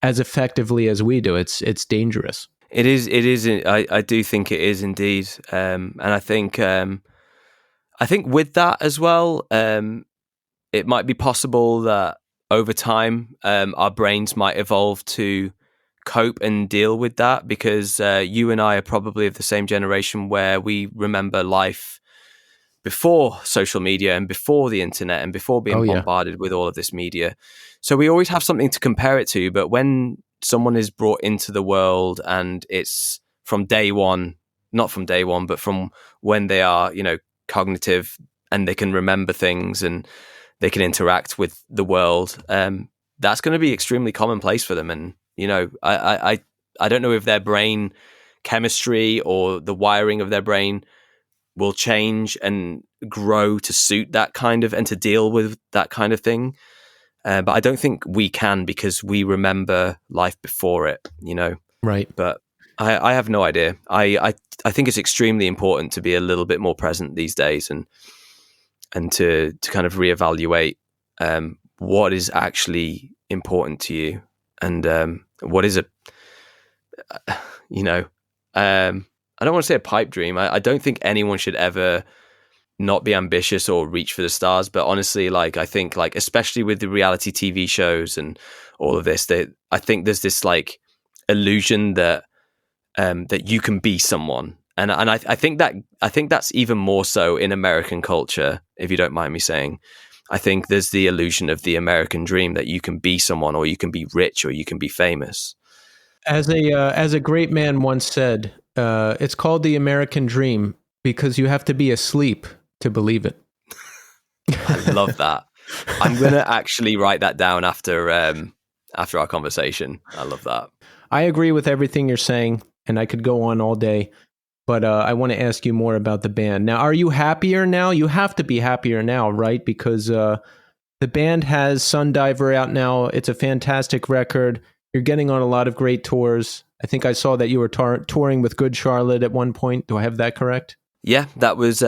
as effectively as we do. It's dangerous. It is. I do think it is indeed. And I think with that as well, it might be possible that over time, our brains might evolve to cope and deal with that, because you and I are probably of the same generation where we remember life before social media and before the internet and before being bombarded with all of this media. So we always have something to compare it to. But when someone is brought into the world and it's from day one, not from day one, but from when they are, cognitive, and they can remember things and they can interact with the world, that's going to be extremely commonplace for them. And, I don't know if their brain chemistry or the wiring of their brain will change and grow to suit that kind of, and to deal with that kind of thing. But I don't think we can, because we remember life before it, Right. But I have no idea. I think it's extremely important to be a little bit more present these days, and to kind of reevaluate what is actually important to you, and what is you know, I don't want to say a pipe dream. I don't think anyone should ever not be ambitious or reach for the stars. But honestly, like, I think, like, especially with the reality TV shows and all of this, that I think there's this like illusion that that you can be someone. And I think that's even more so in American culture, if you don't mind me saying. I think there's the illusion of the American dream that you can be someone, or you can be rich, or you can be famous. As a great man once said, it's called the American dream because you have to be asleep to believe it. I love that. I'm gonna actually write that down after our conversation. I love that. I agree with everything you're saying, and I could go on all day, but I want to ask you more about the band. Now, are you happier now? You have to be happier now, right? Because the band has Sundiver out now. It's a fantastic record. You're getting on a lot of great tours. I think I saw that you were touring with Good Charlotte at one point. Do I have that correct? Yeah, that was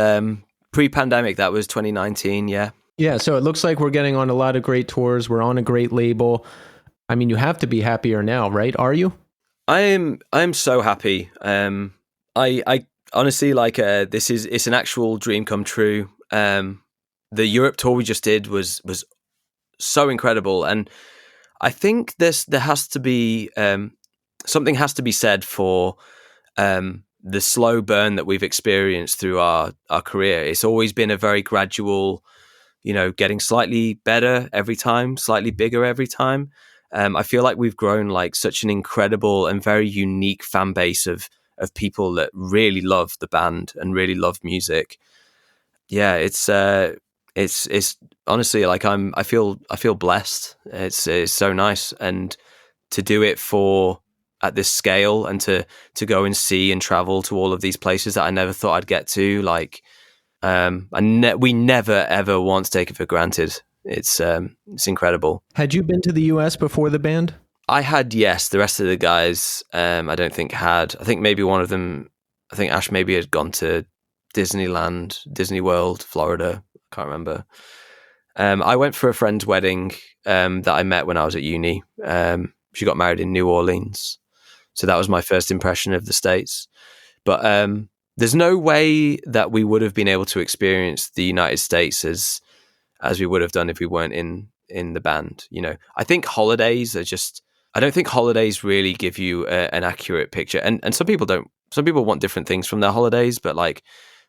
pre-pandemic. That was 2019, yeah. Yeah, so it looks like we're getting on a lot of great tours. We're on a great label. I mean, you have to be happier now, right? Are you? I'm so happy. I honestly, like, it's an actual dream come true. The Europe tour we just did was so incredible, and I think there has to be something has to be said for the slow burn that we've experienced through our career. It's always been a very gradual, getting slightly better every time, slightly bigger every time. I feel like we've grown like such an incredible and very unique fan base of people that really love the band and really love music. Yeah, it's honestly, like, I feel blessed. It's so nice, and to do it at this scale, and to go and see and travel to all of these places that I never thought I'd get to. Like, we never ever once take it for granted. It's incredible. Had you been to the US before the band? I had, yes. The rest of the guys, I don't think had. I think maybe one of them, I think Ash maybe had gone to Disneyland, Disney World, Florida. I can't remember. I went for a friend's wedding that I met when I was at uni. She got married in New Orleans. So that was my first impression of the States. But there's no way that we would have been able to experience the United States as we would have done if we weren't in the band. I think holidays are just, I don't think holidays really give you an accurate picture. And some people don't. Some people want different things from their holidays, but like,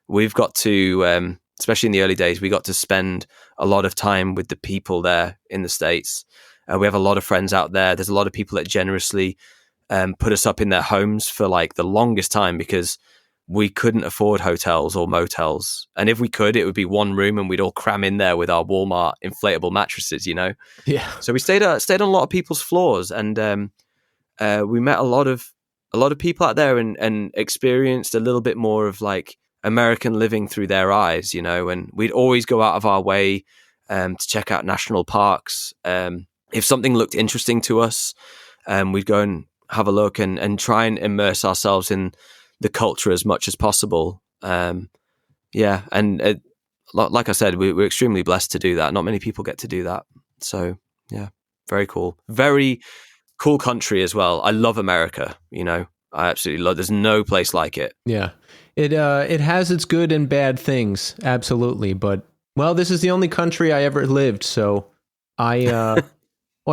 we've got to, especially in the early days, we got to spend a lot of time with the people there in the States. We have a lot of friends out there. There's a lot of people that generously put us up in their homes for like the longest time, because we couldn't afford hotels or motels. And if we could, it would be one room and we'd all cram in there with our Walmart inflatable mattresses, Yeah. So we stayed on a lot of people's floors, and we met a lot of people out there, and experienced a little bit more of like American living through their eyes, and we'd always go out of our way to check out national parks. If something looked interesting to us, we'd go and have a look and try and immerse ourselves in the culture as much as possible. Yeah, and like I said, we're extremely blessed to do that. Not many people get to do that. So yeah, very cool. Very cool country as well. I love America, I absolutely love. There's no place like it. Yeah. It has its good and bad things, absolutely. But, well, this is the only country I ever lived, so I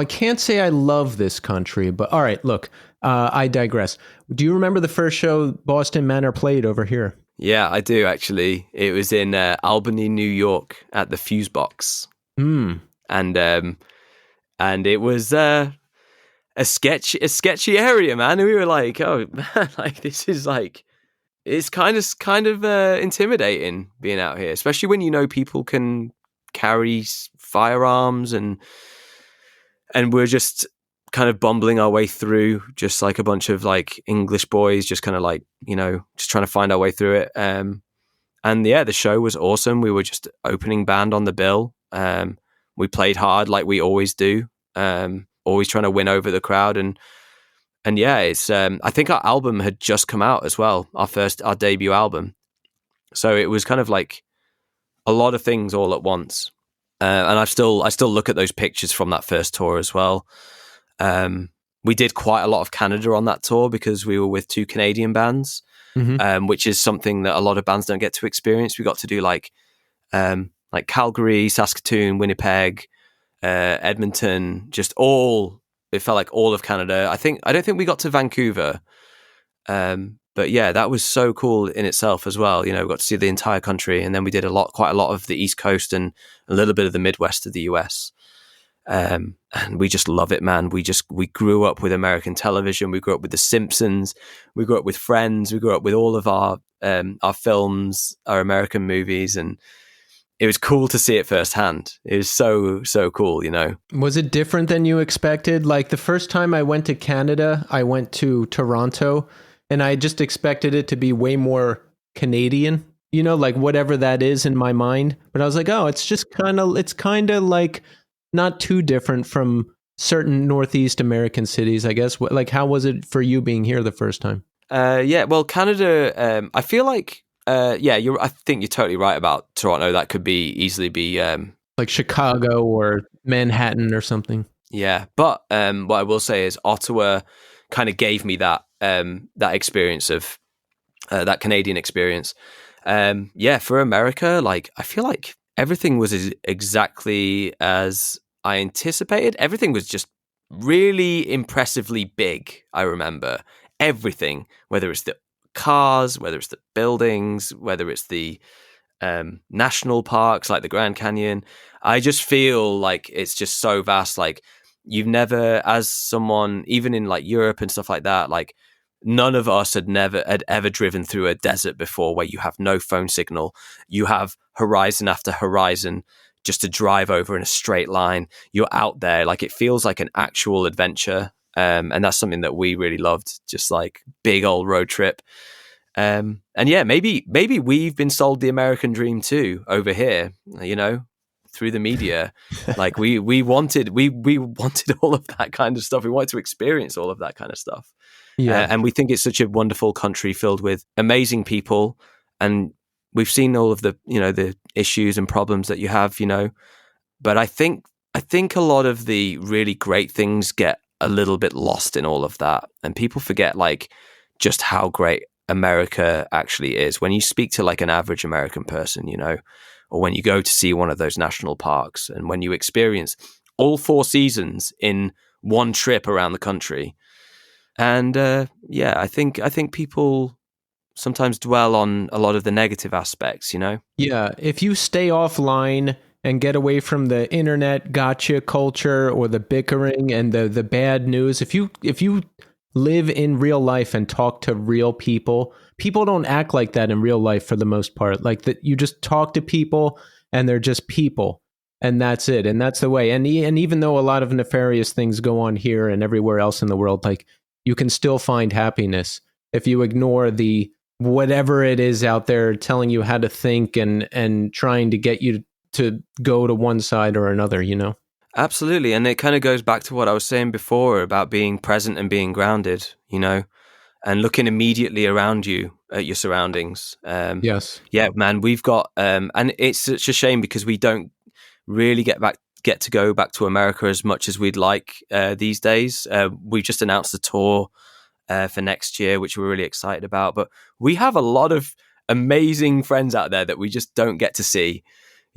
can't say I love this country, but all right, look, I digress. Do you remember the first show Boston Manor played over here? Yeah, I do, actually. It was in Albany, New York, at the Fuse Box. Mm. And it was a sketchy area, man. And we were like, oh man, like, this is like, it's kind of intimidating being out here, especially when people can carry firearms, and we're just kind of bumbling our way through, just like a bunch of like English boys, just kind of like, just trying to find our way through it. And yeah, the show was awesome. We were just opening band on the bill. We played hard like we always do, always trying to win over the crowd. And yeah, it's I think our album had just come out as well, our debut album. So it was kind of like a lot of things all at once. And I still look at those pictures from that first tour as well. We did quite a lot of Canada on that tour because we were with 2 Canadian bands, which is something that a lot of bands don't get to experience. We got to do like Calgary, Saskatoon, Winnipeg, Edmonton, it felt like all of Canada. I don't think we got to Vancouver. But yeah, that was so cool in itself as well. We got to see the entire country, and then we did quite a lot of the East Coast and a little bit of the Midwest of the US. And we just love it, man. We grew up with American television. We grew up with The Simpsons. We grew up with Friends. We grew up with all of our films, our American movies, and it was cool to see it firsthand. It was so cool, Was it different than you expected? Like the first time I went to Canada, I went to Toronto, and I just expected it to be way more Canadian, like whatever that is in my mind. But I was like, oh, it's kind of like not too different from certain Northeast American cities, I guess. Like, how was it for you being here the first time? Yeah, well, Canada, I feel like, I think you're totally right about Toronto. That could easily be like Chicago or Manhattan or something. Yeah, but what I will say is Ottawa kind of gave me that experience of that Canadian experience. For America, like I feel like everything was exactly as I anticipated. Everything was just really impressively big. I remember everything, whether it's the cars, whether it's the buildings, whether it's the national parks like the Grand Canyon. I just feel like it's just so vast. Like you've never, as someone, even in like Europe and stuff like that, like none of us had ever driven through a desert before where you have no phone signal. You have horizon after horizon just to drive over in a straight line. You're out there. Like it feels like an actual adventure. And that's something that we really loved, just like big old road trip. And yeah, maybe we've been sold the American dream too over here, through the media. Like we wanted all of that kind of stuff. We wanted to experience all of that kind of stuff. Yeah. And we think it's such a wonderful country filled with amazing people. And we've seen all of the, the issues and problems that you have, but I think a lot of the really great things get a little bit lost in all of that. And people forget like just how great America actually is. When you speak to like an average American person, or when you go to see one of those national parks, and when you experience all 4 seasons in one trip around the country. And I think people sometimes dwell on a lot of the negative aspects, Yeah, if you stay offline and get away from the internet gotcha culture or the bickering and the bad news, if you live in real life and talk to real people don't act like that in real life for the most part. Like that, you just talk to people and they're just people, and that's it, and that's the way. And even though a lot of nefarious things go on here and everywhere else in the world, like you can still find happiness if you ignore the whatever it is out there telling you how to think and trying to get you to go to one side or another, Absolutely. And it kind of goes back to what I was saying before about being present and being grounded, and looking immediately around you at your surroundings. Yes. Yeah, man, we've got, and it's such a shame because we don't really get to go back to America as much as we'd like these days. We've just announced a tour for next year, which we're really excited about. But we have a lot of amazing friends out there that we just don't get to see.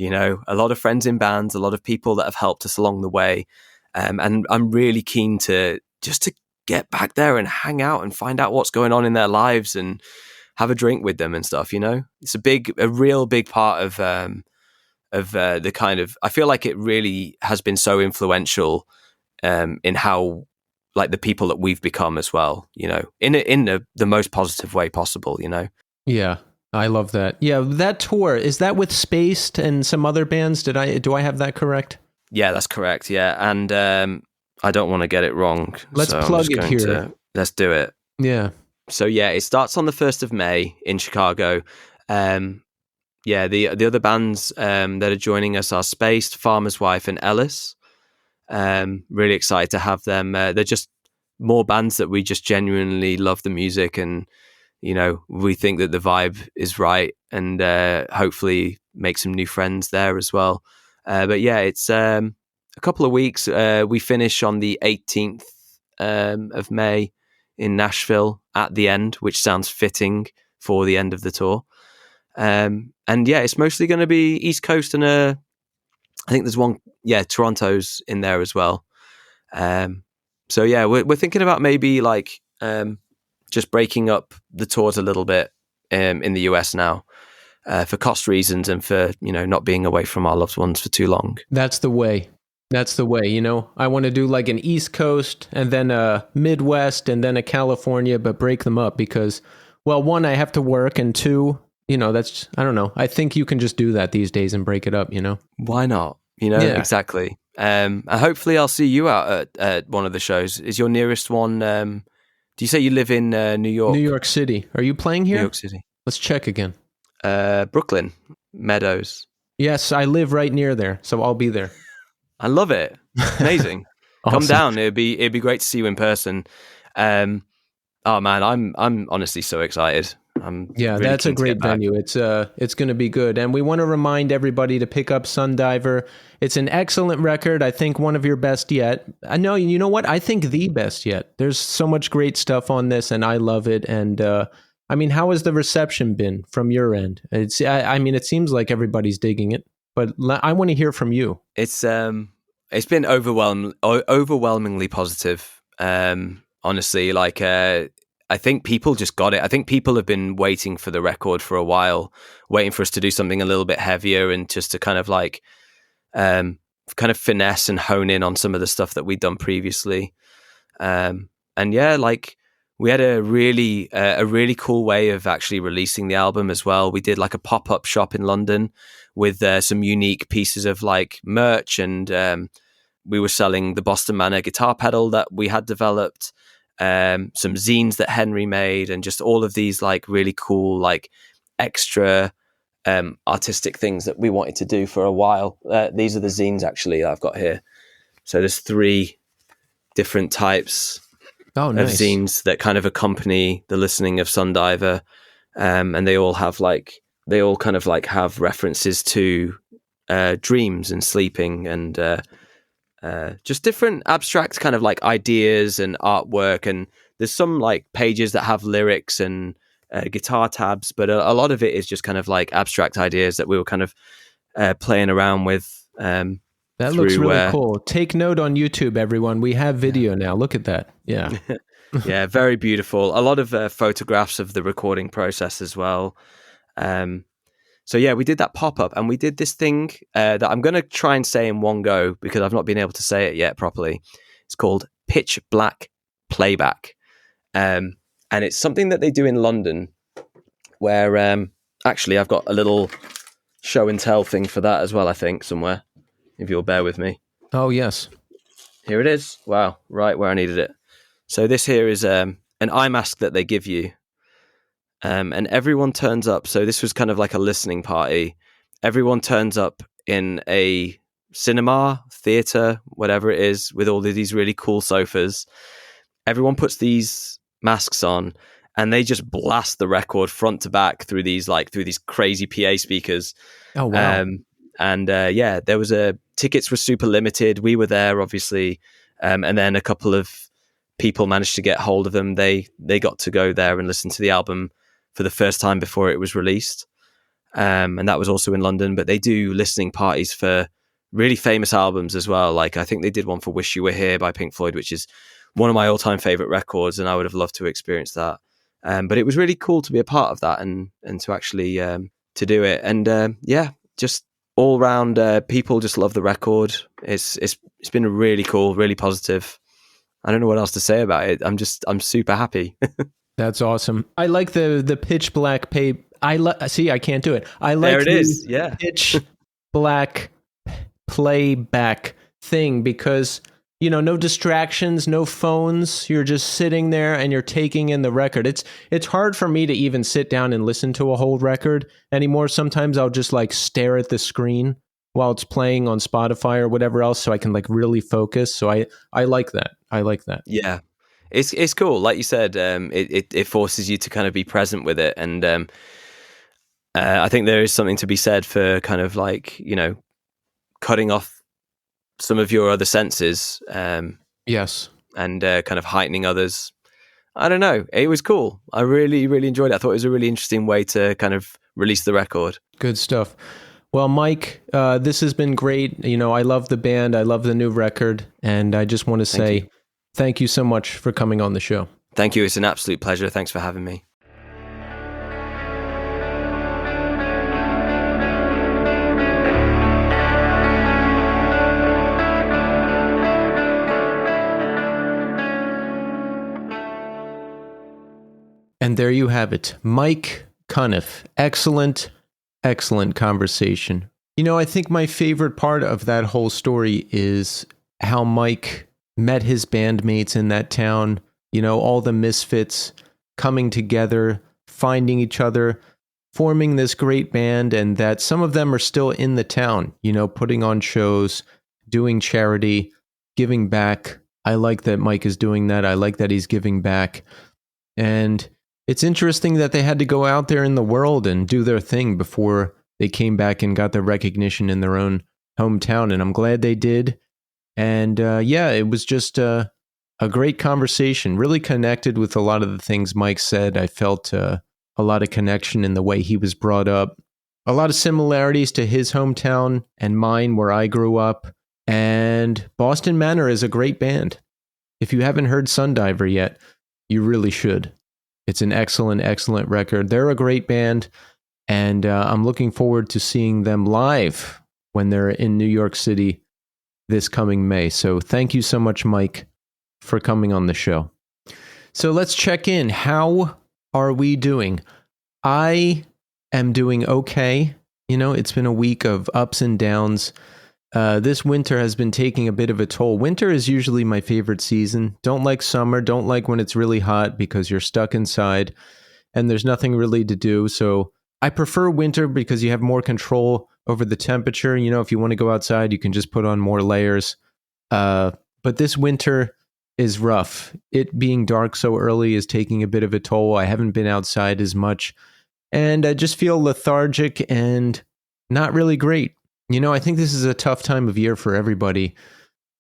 A lot of friends in bands, a lot of people that have helped us along the way. And I'm really keen to get back there and hang out and find out what's going on in their lives and have a drink with them and stuff, It's a real big part of the kind of, I feel like it really has been so influential in how, like the people that we've become as well, in the most positive way possible, Yeah. I love that. Yeah, that tour, is that with Spaced and some other bands? Do I have that correct? Yeah, that's correct. Yeah, and I don't want to get it wrong. Let's plug it here. Let's do it. Yeah. So yeah, it starts on the 1st of May in Chicago. The other bands that are joining us are Spaced, Farmer's Wife, and Ellis. Really excited to have them. They're just more bands that we just genuinely love the music, and we think that the vibe is right, and hopefully make some new friends there as well. But yeah, it's a couple of weeks. We finish on the 18th of May in Nashville at the end, which sounds fitting for the end of the tour. And yeah, it's mostly going to be East Coast, and I think there's one, Toronto's in there as well. So yeah, we're thinking about maybe like just breaking up the tours a little bit in the US now, for cost reasons and for not being away from our loved ones for too long. That's the way. I want to do like an East Coast and then a Midwest and then a California, but break them up because, well, one, I have to work, and two, that's, I don't know. I think you can just do that these days and break it up, Why not? Exactly. And hopefully I'll see you out at one of the shows. Is your nearest one, do you say you live in New York? New York City. Are you playing here? New York City. Let's check again. Brooklyn, Meadows. Yes, I live right near there, so I'll be there. I love it. Amazing. Awesome. Come down. It'd be great to see you in person. Oh man, I'm honestly so excited. That's a great venue. It's going to be good, and we want to remind everybody to pick up Sundiver. It's an excellent record. I think one of your best yet. I know. You know what? I think the best yet. There's so much great stuff on this, and I love it. And how has the reception been from your end? It seems like everybody's digging it, but I want to hear from you. It's been overwhelmingly positive. Honestly, like I think people just got it. I think people have been waiting for the record for a while, waiting for us to do something a little bit heavier and just to kind of like finesse and hone in on some of the stuff that we'd done previously. And yeah, like we had a really cool way of actually releasing the album as well. We did like a pop-up shop in London with some unique pieces of like merch, and we were selling the Boston Manor guitar pedal that we had developed, some zines that Henry made, and just all of these like really cool like extra artistic things that we wanted to do for a while. These are the zines actually that I've got here. So there's 3 different types of zines that kind of accompany the listening of Sundiver, and they all kind of like have references to dreams and sleeping, and just different abstract kind of like ideas and artwork. And there's some like pages that have lyrics and guitar tabs, but a lot of it is just kind of like abstract ideas that we were kind of playing around with. That looks really cool. Take note on YouTube, everyone. We have video now. Look at that. Yeah. Yeah, very beautiful. A lot of photographs of the recording process as well. So yeah, we did that pop-up, and we did this thing that I'm going to try and say in one go because I've not been able to say it yet properly. It's called Pitch Black Playback. And it's something that they do in London where actually I've got a little show and tell thing for that as well, I think, somewhere, if you'll bear with me. Oh, yes. Here it is. Wow, right where I needed it. So this here is an eye mask that they give you. And everyone turns up. So this was kind of like a listening party. Everyone turns up in a cinema, theater, whatever it is, with all of these really cool sofas. Everyone puts these masks on, and they just blast the record front to back through these crazy PA speakers. Oh wow! Yeah, there was tickets were super limited. We were there, obviously, and then a couple of people managed to get hold of them. They got to go there and listen to the album for the first time before it was released. And that was also in London, but they do listening parties for really famous albums as well. Like I think they did one for Wish You Were Here by Pink Floyd, which is one of my all-time favorite records, and I would have loved to experience that. But it was really cool to be a part of that and to actually to do it. And yeah, just all round people just love the record. It's been really cool, really positive. I don't know what else to say about it. I'm super happy. That's awesome. I like the pitch black see, I can't do it. I like there it is. Yeah. Pitch black playback thing because, no distractions, no phones. You're just sitting there and you're taking in the record. It's hard for me to even sit down and listen to a whole record anymore. Sometimes I'll just like stare at the screen while it's playing on Spotify or whatever else so I can like really focus. So I like that. I like that. Yeah. it's cool. Like you said, it forces you to kind of be present with it, and I think there is something to be said for kind of like, you know, cutting off some of your other senses. Yes. And kind of heightening others. I don't know. It was cool. I really, really enjoyed it. I thought it was a really interesting way to kind of release the record. Good stuff. Well, Mike, this has been great. You know, I love the band. I love the new record. And I just want to say thank you so much for coming on the show. Thank you. It's an absolute pleasure. Thanks for having me. And there you have it. Mike Cunniff. Excellent, excellent conversation. You know, I think my favorite part of that whole story is how Mike met his bandmates in that town. You know, all the misfits coming together, finding each other, forming this great band, and that some of them are still in the town, you know, putting on shows, doing charity, giving back. I like that Mike is doing that. I like that he's giving back. And it's interesting that they had to go out there in the world and do their thing before they came back and got their recognition in their own hometown. And I'm glad they did. And yeah, it was just a great conversation, really connected with a lot of the things Mike said. I felt a lot of connection in the way he was brought up, a lot of similarities to his hometown and mine where I grew up. And Boston Manor is a great band. If you haven't heard Sundiver yet, you really should. It's an excellent, excellent record. They're a great band, and I'm looking forward to seeing them live when they're in New York City this coming May. So thank you so much, Mike, for coming on the show. So let's check in. How are we doing? I am doing okay. You know, it's been a week of ups and downs. This winter has been taking a bit of a toll. Winter is usually my favorite season. Don't like summer. Don't like when it's really hot because you're stuck inside and there's nothing really to do. So I prefer winter because you have more control over the temperature. You know, if you want to go outside, you can just put on more layers. But this winter is rough. It being dark so early is taking a bit of a toll. I haven't been outside as much, and I just feel lethargic and not really great. You know, I think this is a tough time of year for everybody.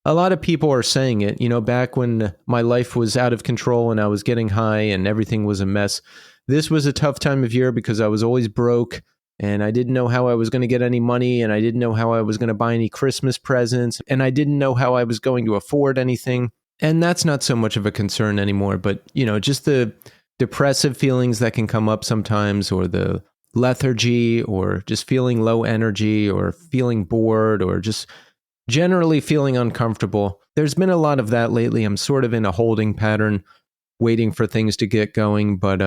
A lot of people are saying it, you know, back when my life was out of control and I was getting high and everything was a mess. This was a tough time of year because I was always broke and I didn't know how I was going to get any money and I didn't know how I was going to buy any Christmas presents and I didn't know how I was going to afford anything. And that's not so much of a concern anymore, but, you know, just the depressive feelings that can come up sometimes, or the lethargy, or just feeling low energy, or feeling bored, or just generally feeling uncomfortable. There's been a lot of that lately. I'm sort of in a holding pattern, waiting for things to get going, but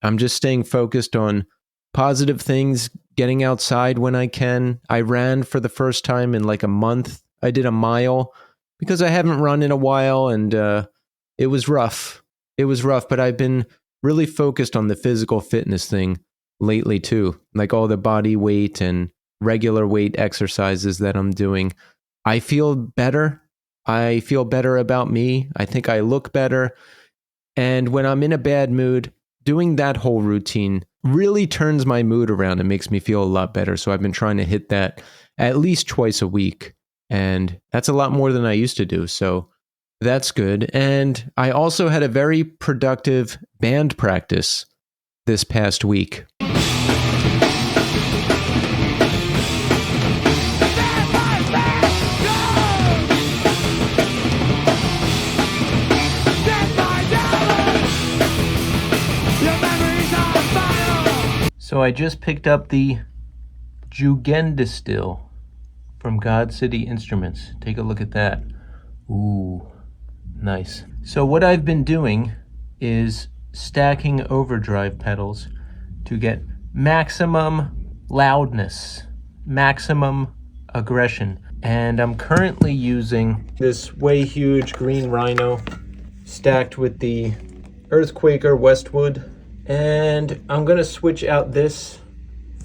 I'm just staying focused on positive things, getting outside when I can. I ran for the first time in like a month. I did a mile because I haven't run in a while, and it was rough. It was rough, but I've been really focused on the physical fitness thing lately too, like all the body weight and regular weight exercises that I'm doing. I feel better. I feel better about me. I think I look better. And when I'm in a bad mood, doing that whole routine really turns my mood around and makes me feel a lot better. So I've been trying to hit that at least twice a week. And that's a lot more than I used to do. So that's good. And I also had a very productive band practice this past week. So I just picked up the Jugendistil from God City Instruments. Take a look at that. Ooh, nice. So what I've been doing is stacking overdrive pedals to get maximum loudness, maximum aggression. And I'm currently using this way huge green Rhino stacked with the Earthquaker Westwood. And I'm going to switch out this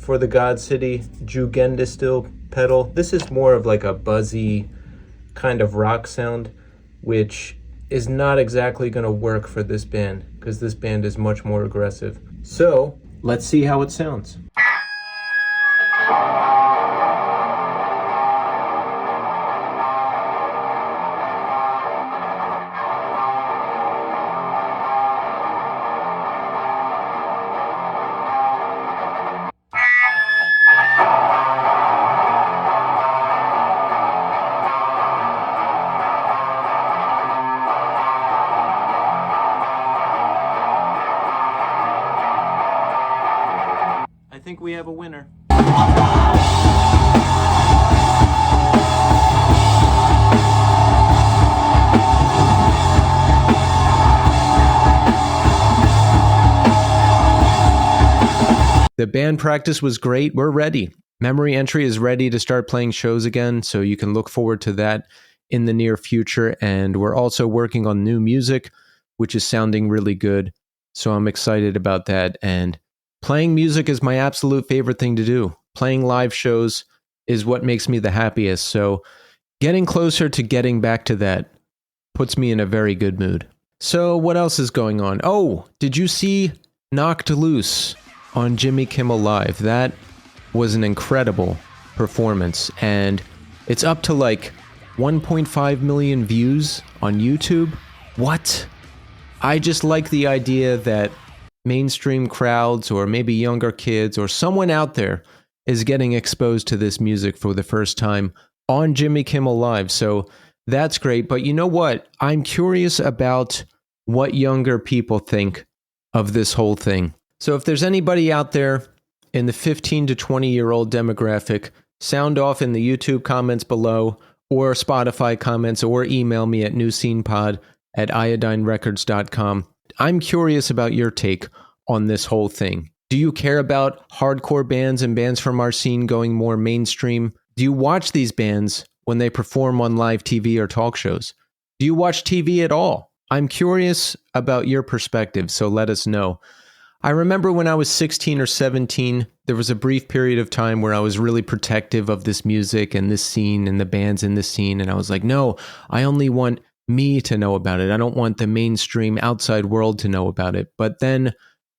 for the God City Jugendistil pedal. This is more of like a buzzy kind of rock sound, which is not exactly going to work for this band because this band is much more aggressive. So let's see how it sounds. I think we have a winner. The band practice was great. We're ready. Memory Entry is ready to start playing shows again, so you can look forward to that in the near future. And we're also working on new music, which is sounding really good. So I'm excited about that. And playing music is my absolute favorite thing to do. Playing live shows is what makes me the happiest. So getting closer to getting back to that puts me in a very good mood. So what else is going on? Oh, did you see Knocked Loose on Jimmy Kimmel Live? That was an incredible performance. And it's up to like 1.5 million views on YouTube. What? I just like the idea that mainstream crowds or maybe younger kids or someone out there is getting exposed to this music for the first time on Jimmy Kimmel Live. So that's great. But you know what? I'm curious about what younger people think of this whole thing. So if there's anybody out there in the 15 to 20-year-old demographic, sound off in the YouTube comments below or Spotify comments or email me at newscenepod@iodinerecords.com. I'm curious about your take on this whole thing. Do you care about hardcore bands and bands from our scene going more mainstream? Do you watch these bands when they perform on live TV or talk shows? Do you watch TV at all? I'm curious about your perspective, so let us know. I remember when I was 16 or 17, there was a brief period of time where I was really protective of this music and this scene and the bands in this scene. And I was like, no, I only want me to know about it. I don't want the mainstream outside world to know about it. But then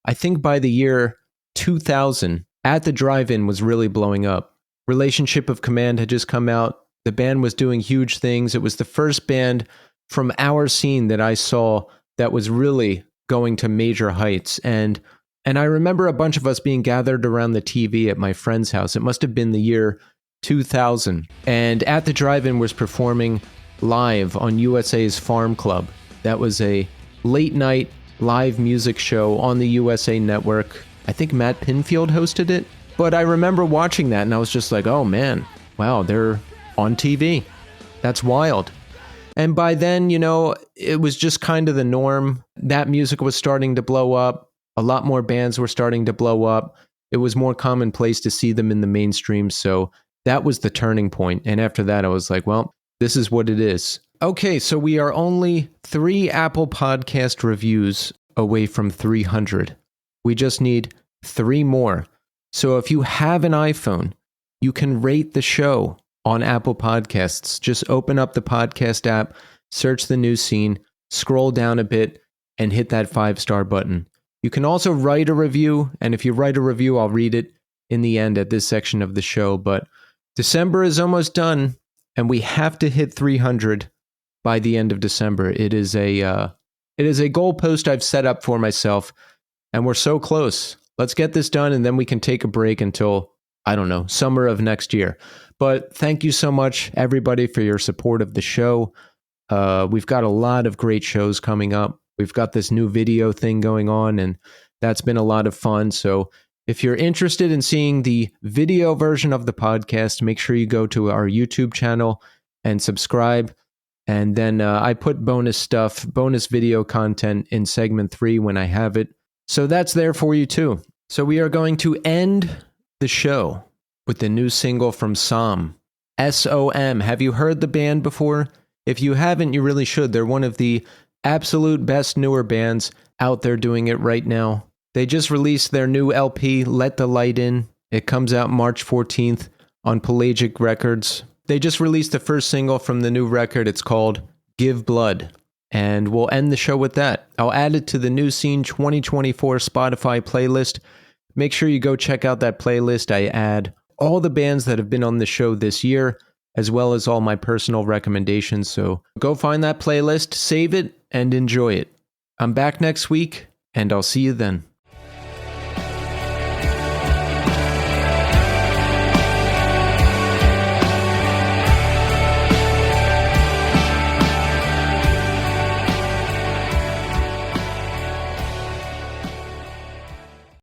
I think by the year 2000, At the Drive-In was really blowing up. Relationship of Command had just come out. The band was doing huge things. It was the first band from our scene that I saw that was really going to major heights. And I remember a bunch of us being gathered around the TV at my friend's house. It must have been the year 2000. And At the Drive-In was performing live on USA's Farm Club. That was a late night live music show on the USA Network. I think Matt Pinfield hosted it. But I remember watching that and I was just like, oh man, wow, they're on TV. That's wild. And by then, you know, it was just kind of the norm. That music was starting to blow up. A lot more bands were starting to blow up. It was more commonplace to see them in the mainstream. So that was the turning point. And after that, I was like, well, this is what it is. Okay, so we are only 3 Apple Podcast reviews away from 300. We just need 3 more. So if you have an iPhone, you can rate the show on Apple Podcasts. Just open up the podcast app, search the New Scene, scroll down a bit, and hit that 5-star button. You can also write a review, and if you write a review, I'll read it in the end at this section of the show. But December is almost done, and we have to hit 300 by the end of December. It is a goalpost I've set up for myself, and we're so close. Let's get this done, and then we can take a break until, I don't know, summer of next year. But thank you so much, everybody, for your support of the show. We've got a lot of great shows coming up. We've got this new video thing going on, and that's been a lot of fun. So if you're interested in seeing the video version of the podcast, make sure you go to our YouTube channel and subscribe. And then I put bonus video content in segment 3 when I have it. So that's there for you too. So we are going to end the show with the new single from SOM. SOM. Have you heard the band before? If you haven't, you really should. They're one of the absolute best newer bands out there doing it right now. They just released their new LP, Let the Light In. It comes out March 14th on Pelagic Records. They just released the first single from the new record. It's called Give Blood. And we'll end the show with that. I'll add it to the New Scene 2024 Spotify playlist. Make sure you go check out that playlist. I add all the bands that have been on the show this year, as well as all my personal recommendations. So go find that playlist, save it, and enjoy it. I'm back next week, and I'll see you then.